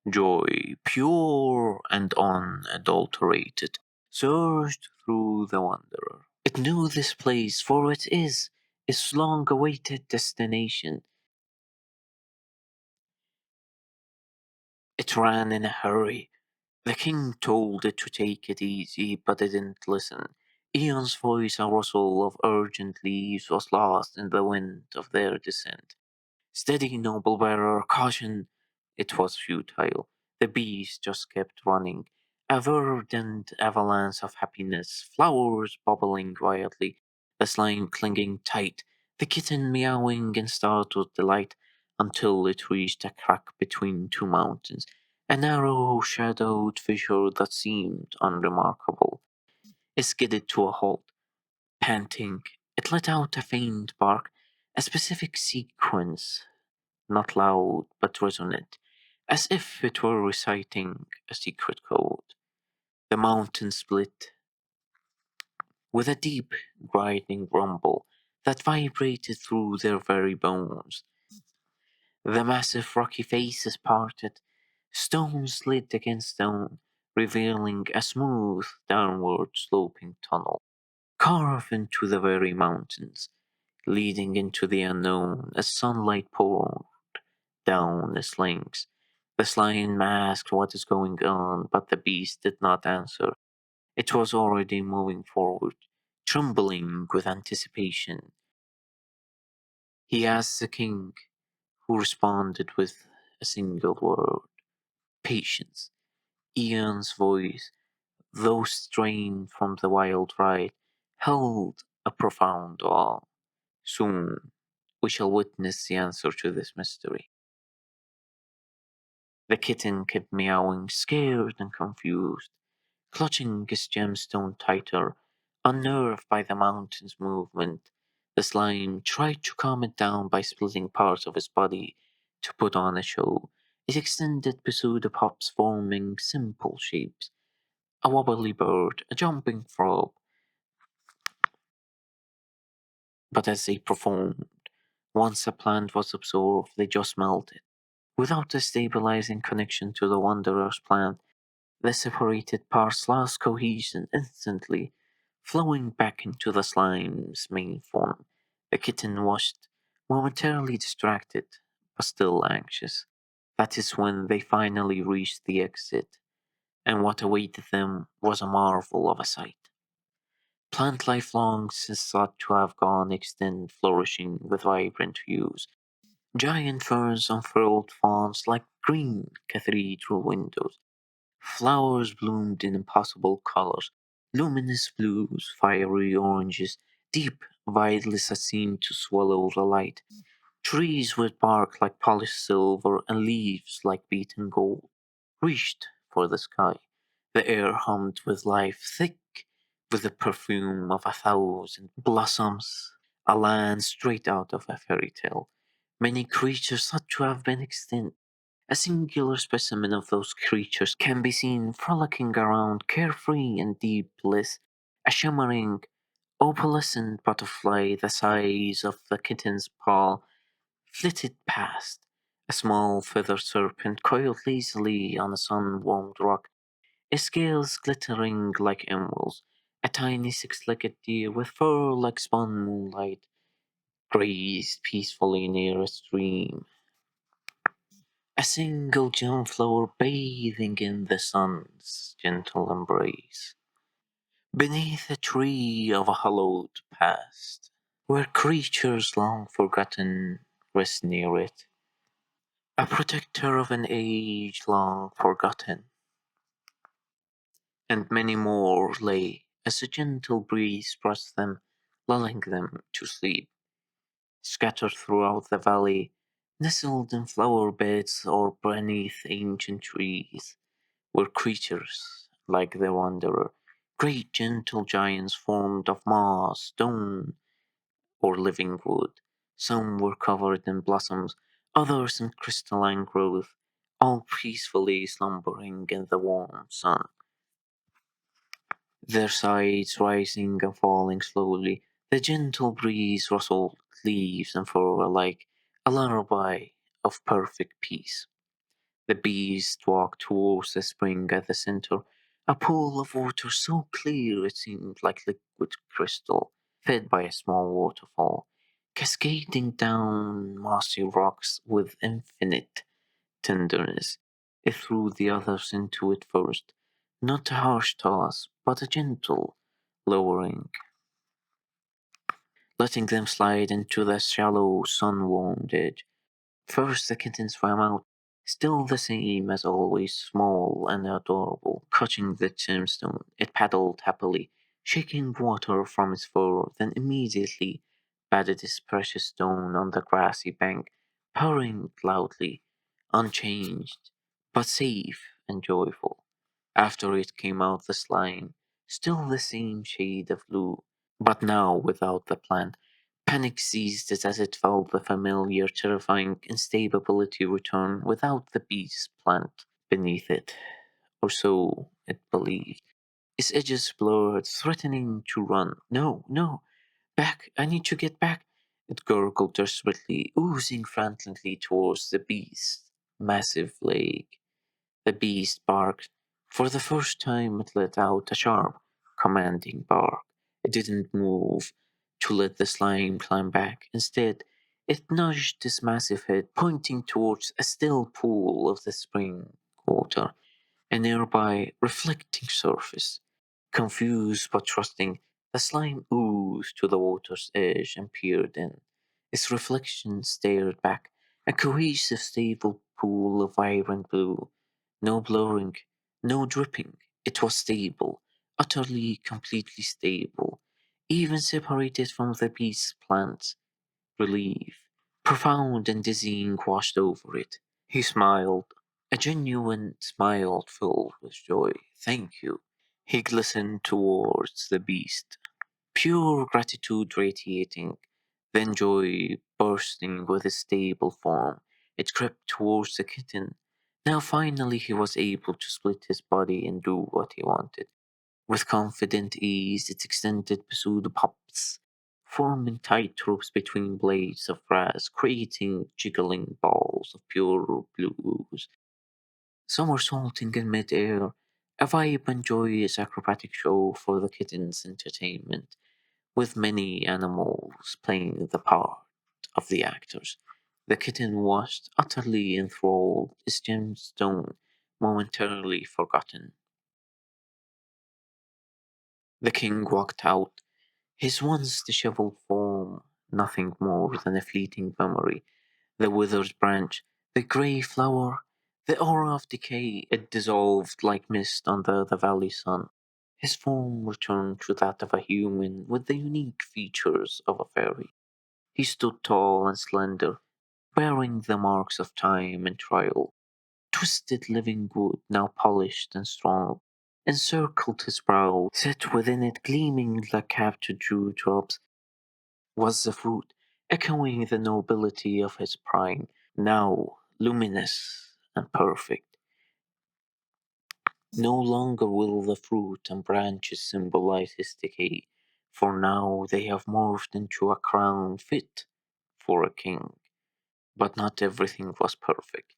[SPEAKER 1] Joy, pure and unadulterated, surged through the wanderer. It knew this place, for it is its long awaited destination. It ran in a hurry. The king told it to take it easy, but it didn't listen. Eon's voice, a rustle of urgent leaves, was lost in the wind of their descent. Steady, noble bearer, caution! It was futile. The beast just kept running. A verdant avalanche of happiness, flowers bubbling wildly, the slime clinging tight, the kitten meowing in startled delight. until it reached a crack between two mountains, a narrow, shadowed fissure that seemed unremarkable. It skidded to a halt, panting. It let out a faint bark, a specific sequence, not loud but resonant, as if it were reciting a secret code. The mountain split with a deep, grinding rumble that vibrated through their very bones. The massive rocky faces parted, stone slid against stone, revealing a smooth, downward sloping tunnel, carved into the very mountains, leading into the unknown as sunlight poured down its length. The lion asked what is going on, but the beast did not answer. It was already moving forward, trembling with anticipation. He asked the king, who responded with a single word: patience. Ian's voice, though strained from the wild ride, held a profound awe. Soon we shall witness the answer to this mystery. The kitten kept meowing, scared and confused, clutching his gemstone tighter. Unnerved by the mountain's movement, the slime tried to calm it down by splitting parts of his body to put on a show. It extended pseudopods forming simple shapes: a wobbly bird, a jumping frog. But as they performed, once a plant was absorbed, they just melted. Without a stabilizing connection to the wanderer's plant, the separated parts lost cohesion instantly, flowing back into the slime's main form. The kitten watched, momentarily distracted, but still anxious. That is when they finally reached the exit, and what awaited them was a marvel of a sight. Plant life long since thought to have gone extinct, flourishing with vibrant hues. Giant ferns unfurled fronds like green cathedral windows. Flowers bloomed in impossible colors: luminous blues, fiery oranges, deep violets that seemed to swallow the light. Trees with bark like polished silver and leaves like beaten gold reached for the sky. The air hummed with life, thick with the perfume of 1,000 blossoms, a land straight out of a fairy tale. Many creatures thought to have been extinct. A singular specimen of those creatures can be seen frolicking around, carefree and deep bliss. A shimmering, opalescent butterfly the size of the kitten's paw flitted past. A small feathered serpent coiled lazily on a sun-warmed rock, its scales glittering like emeralds. A tiny six-legged deer with fur like spun moonlight grazed peacefully near a stream. A single gemflower bathing in the sun's gentle embrace. Beneath a tree of a hallowed past, where creatures long forgotten rest near it. A protector of an age long forgotten. And many more lay as a gentle breeze brushed them, lulling them to sleep. Scattered throughout the valley, nestled in flower beds or beneath ancient trees, were creatures like the wanderer, great gentle giants formed of moss, stone, or living wood. Some were covered in blossoms, others in crystalline growth, all peacefully slumbering in the warm sun, their sides rising and falling slowly. The gentle breeze rustled leaves and fur like a lullaby of perfect peace. The beast walked towards the spring at the center, a pool of water so clear it seemed like liquid crystal, fed by a small waterfall, cascading down mossy rocks with infinite tenderness. It threw the others into it first, not a harsh toss, but a gentle lowering, letting them slide into the shallow, sun-warmed edge. First the kitten swam out, still the same as always, small and adorable. Clutching the gemstone, it paddled happily, shaking water from its fur, then immediately batted its precious stone on the grassy bank, purring loudly, unchanged, but safe and joyful. After it came out the slime, still the same shade of blue, but now without the plant. Panic seized it as it felt the familiar, terrifying instability return without the beast plant beneath it, or so it believed. Its edges blurred, threatening to run. No, no, back, I need to get back. It gurgled desperately, oozing frantically towards the beast's massive leg. The beast barked. For the first time, it let out a sharp, commanding bark. It didn't move to let the slime climb back. Instead, it nudged its massive head, pointing towards a still pool of the spring water, a nearby reflecting surface. Confused but trusting, the slime oozed to the water's edge and peered in. Its reflection stared back, a cohesive, stable pool of vibrant blue. No blurring, no dripping. It was stable, utterly, completely stable, even separated from the beast's plants. Relief, profound and dizzying, washed over it. He smiled, a genuine smile filled with joy. Thank you. He glistened towards the beast, pure gratitude radiating, then joy bursting with his stable form. It crept towards the kitten. Now finally he was able to split his body and do what he wanted. With confident ease, it extended pseudopops, forming tight ropes between blades of grass, creating jiggling balls of pure blues, somersaulting in mid-air, a vibrant, joyous acrobatic show for the kitten's entertainment, with many animals playing the part of the actors. The kitten was utterly enthralled, its gemstone momentarily forgotten. The king walked out, his once disheveled form nothing more than a fleeting memory. The withered branch, the grey flower, the aura of decay, it dissolved like mist under the valley sun. His form returned to that of a human with the unique features of a fairy. He stood tall and slender, bearing the marks of time and trial. Twisted living wood, now polished and strong, encircled his brow, set within it, gleaming like captured dewdrops, was the fruit, echoing the nobility of his prime, now luminous and perfect. No longer will the fruit and branches symbolize his decay, for now they have morphed into a crown fit for a king. But not everything was perfect.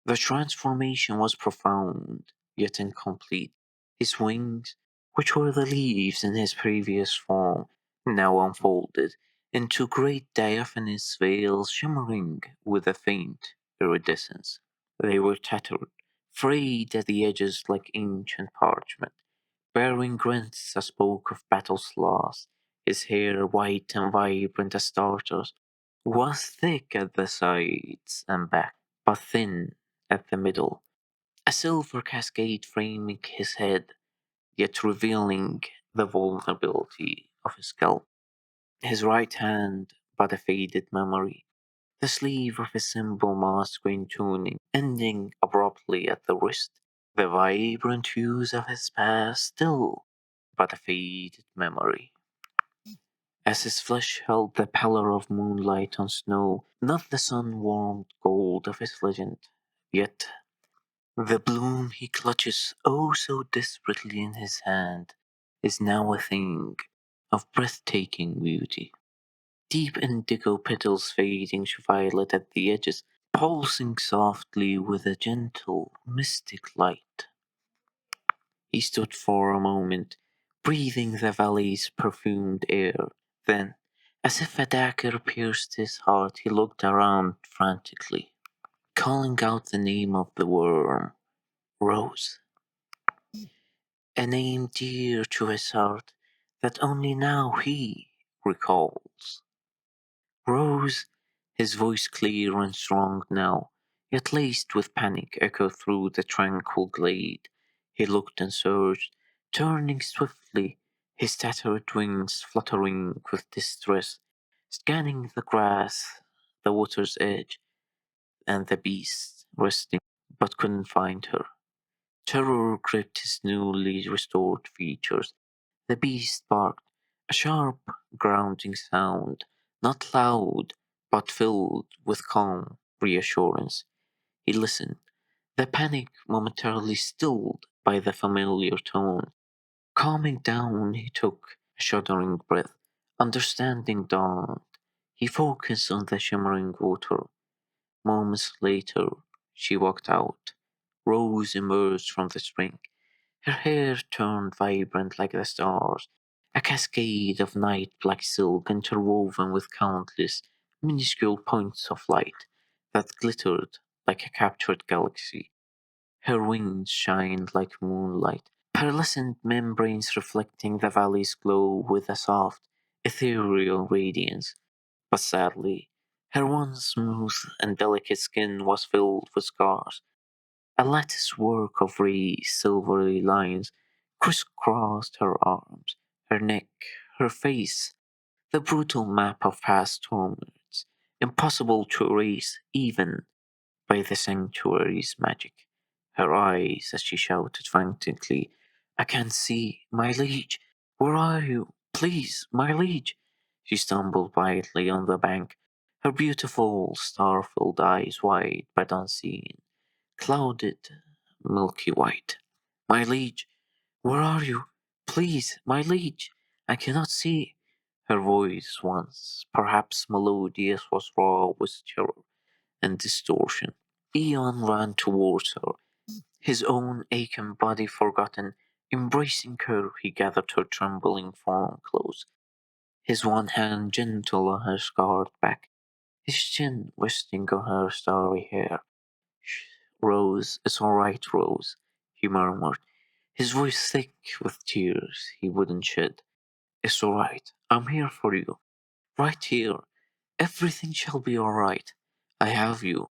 [SPEAKER 1] The transformation was profound, yet incomplete. His wings, which were the leaves in his previous form, now unfolded into great diaphanous veils shimmering with a faint iridescence. They were tattered, frayed at the edges like ancient parchment, bearing rents that spoke of battle's loss. His hair, white and vibrant as starters, was thick at the sides and back, but thin at the middle, a silver cascade framing his head, yet revealing the vulnerability of his scalp. His right hand but a faded memory, the sleeve of his simple moss green tunic ending abruptly at the wrist, the vibrant hues of his past still but a faded memory. As his flesh held the pallor of moonlight on snow, not the sun-warmed gold of his legend, yet the bloom he clutches oh so desperately in his hand is now a thing of breathtaking beauty. Deep indigo petals fading to violet at the edges, pulsing softly with a gentle, mystic light. He stood for a moment, breathing the valley's perfumed air. Then, as if a dagger pierced his heart, he looked around frantically, calling out the name of the worm, Rose. A name dear to his heart that only now he recalls. Rose, his voice clear and strong now, yet laced with panic, echoed through the tranquil glade. He looked and surged, turning swiftly, his tattered wings fluttering with distress, scanning the grass, the water's edge. and the beast resting, but couldn't find her. Terror gripped his newly restored features. The beast barked, a sharp, grounding sound, not loud, but filled with calm reassurance. He listened, the panic momentarily stilled by the familiar tone. Calming down, he took a shuddering breath. Understanding dawned. He focused on the shimmering water. Moments later, she walked out. Rose emerged from the spring. Her hair turned vibrant like the stars, a cascade of night black silk interwoven with countless minuscule points of light that glittered like a captured galaxy. Her wings shined like moonlight, pearlescent membranes reflecting the valley's glow with a soft, ethereal radiance. But sadly, her once smooth and delicate skin was filled with scars. A lattice work of raised silvery lines crisscrossed her arms, her neck, her face, the brutal map of past torments, impossible to erase even by the sanctuary's magic. Her eyes, as she shouted frantically, I can't see, my liege, where are you? Please, my liege. She stumbled quietly on the bank, her beautiful star-filled eyes wide but unseeing, clouded, milky white. My liege, where are you? Please, my liege, I cannot see. Her voice, once perhaps melodious, was raw with terror and distortion. Eon ran towards her, his own aching body forgotten. Embracing her, he gathered her trembling form close, his one hand gentle on her scarred back, his chin resting on her starry hair. "Shh, Rose, it's all right, Rose," he murmured, his voice thick with tears he wouldn't shed. "It's all right. I'm here for you. Right here. Everything shall be all right. I have you."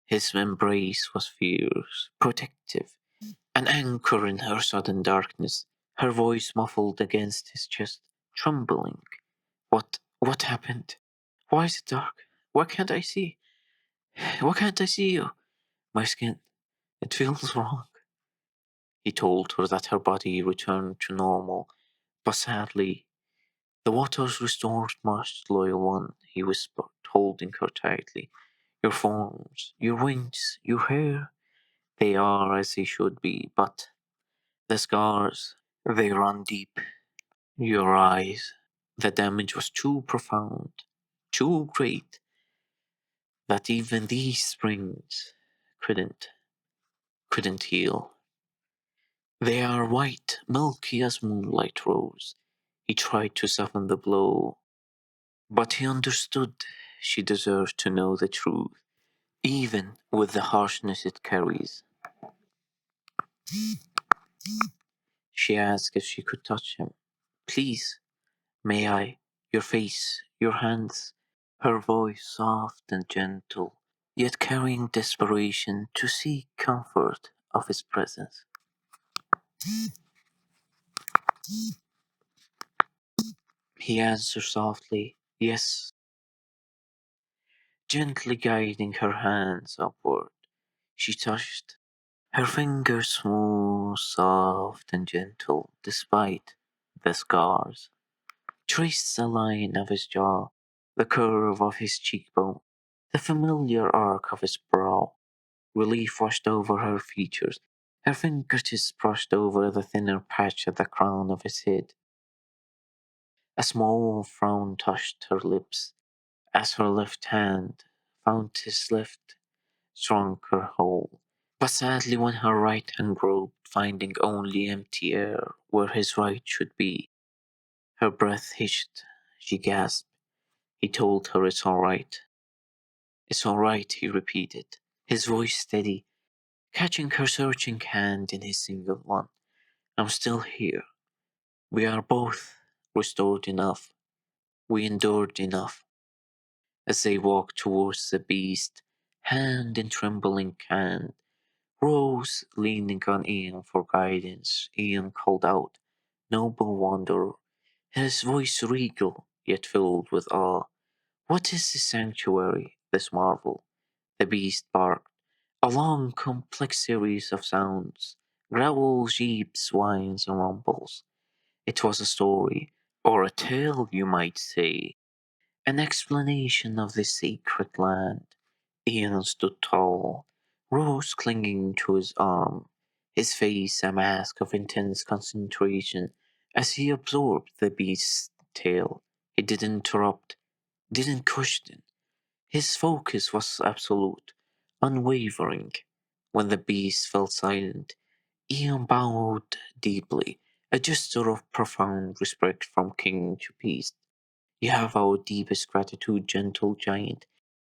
[SPEAKER 1] His embrace was fierce, protective, an anchor in her sudden darkness, her voice muffled against his chest, trembling. What happened? Why is it dark? Why can't I see? Why can't I see you? My skin, it feels wrong." He told her that her body returned to normal, but sadly, "The waters restored most loyal one," he whispered, holding her tightly. "Your forms, your wings, your hair, they are as they should be, but the scars, they run deep. Your eyes, the damage was too profound, too great, that even these springs couldn't, couldn't heal. They are white, milky as moonlight rose." He tried to soften the blow, but he understood she deserved to know the truth, even with the harshness it carries. She asked if she could touch him. "Please, may I? Your face, your hands." Her voice soft and gentle, yet carrying desperation to seek comfort of his presence. He answered softly, "Yes," gently guiding her hands upward. She touched, her fingers smooth, soft, and gentle, despite the scars. Traced the line of his jaw, the curve of his cheekbone, the familiar arc of his brow. Relief washed over her features. Her fingertips brushed over the thinner patch at the crown of his head. A small frown touched her lips as her left hand found his left, stronger hold. But sadly, when her right hand groped, finding only empty air where his right should be, her breath hitched. She gasped. He told her it's all right. "It's all right," he repeated, his voice steady, catching her searching hand in his single one. "I'm still here. We are both restored enough. We endured enough." As they walked towards the beast, hand in trembling hand, Rose leaning on Ian for guidance, Ian called out, "Noble wanderer," his voice regal, yet filled with awe. "What is this sanctuary, this marvel? The beast barked, a long, complex series of sounds, growls, yeeps, whines, and rumbles. It was a story, or a tale, you might say, an explanation of the sacred land. Ian stood tall, Rose clinging to his arm, his face a mask of intense concentration as he absorbed the beast's tale. He didn't interrupt, didn't question. His focus was absolute, unwavering. When the beast fell silent, Ian bowed deeply, a gesture of profound respect from king to beast. "You have our deepest gratitude, gentle giant,"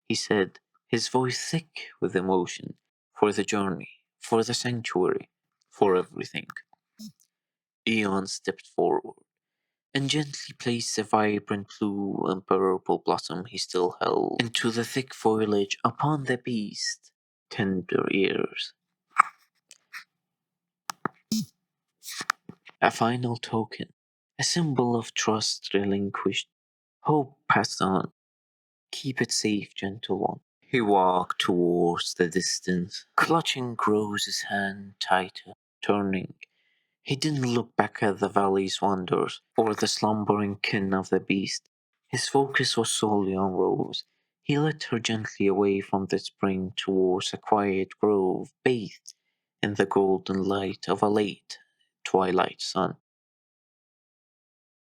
[SPEAKER 1] he said, his voice thick with emotion, "for the journey, for the sanctuary, for everything." Eon stepped forward and gently placed the vibrant blue and purple blossom he still held into the thick foliage upon the beast's tender ears. A final token, a symbol of trust relinquished, hope passed on. "Keep it safe, gentle one." He walked towards the distance, clutching Rose's hand tighter, turning. He didn't look back at the valley's wonders or the slumbering kin of the beast. His focus was solely on Rose. He led her gently away from the spring towards a quiet grove bathed in the golden light of a late twilight sun.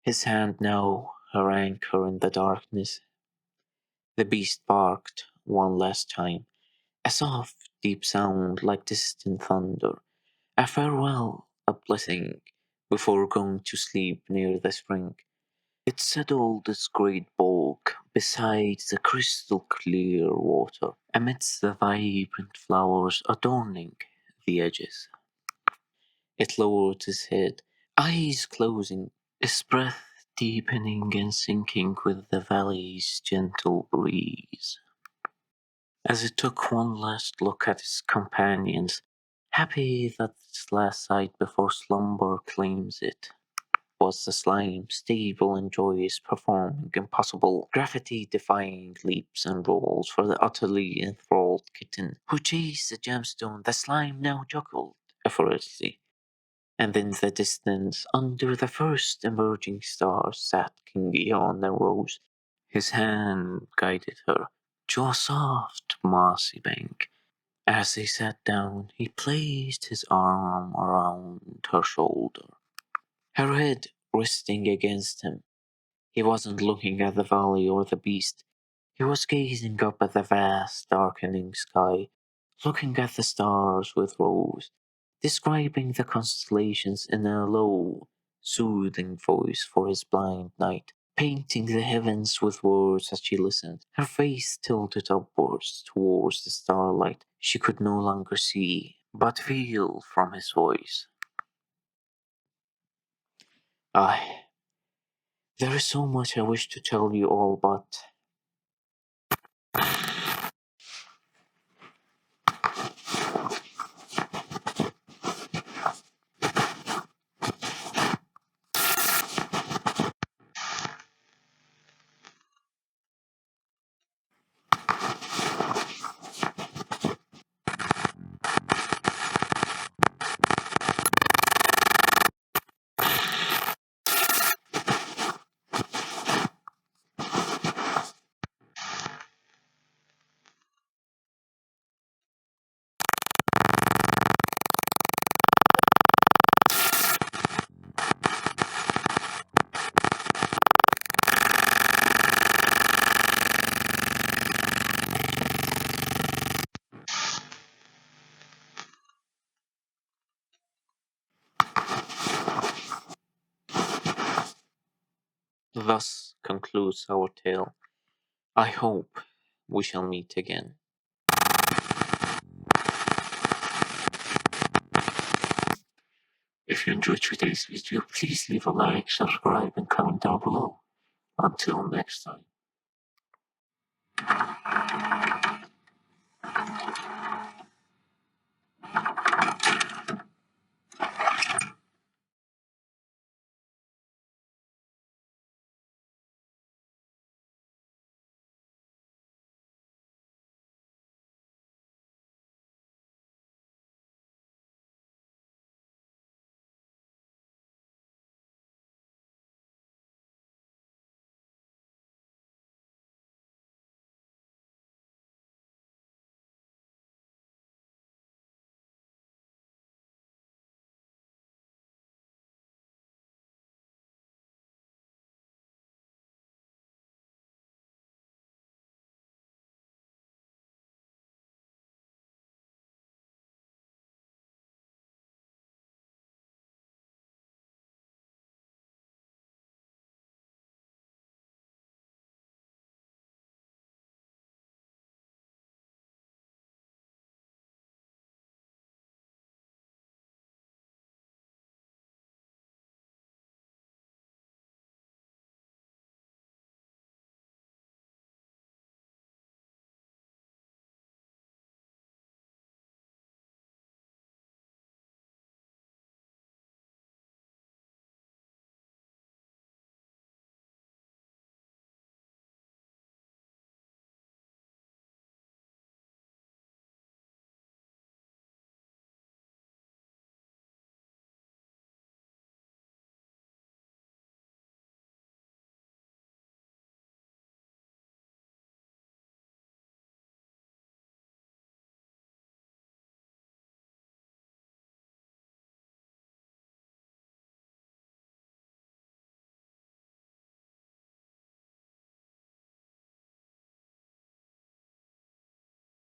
[SPEAKER 1] His hand now her anchor in the darkness. The beast barked one last time, a soft, deep sound like distant thunder, a farewell, a blessing, before going to sleep near the spring. It settled its great bulk beside the crystal clear water, amidst the vibrant flowers adorning the edges. It lowered its head, eyes closing, its breath deepening and sinking with the valley's gentle breeze. As it took one last look at its companions, happy that its last sight before slumber claims it was the slime, stable and joyous, performing impossible, gravity-defying leaps and rolls for the utterly enthralled kitten who chased the gemstone. The slime now juggled effortlessly, and in the distance, under the first emerging stars, sat King Eon and Rose. His hand guided her to a soft, mossy bank. As they sat down, he placed his arm around her shoulder, her head resting against him. He wasn't looking at the valley or the beast. He was gazing up at the vast, darkening sky, looking at the stars with Rose, describing the constellations in a low, soothing voice for his blind night, painting the heavens with words as she listened, her face tilted upwards towards the starlight she could no longer see, but feel from his voice. "I There is so much I wish to tell you all, but thus concludes our tale. I hope we shall meet again." If you enjoyed today's video, please leave a like, subscribe, and comment down below. Until next time.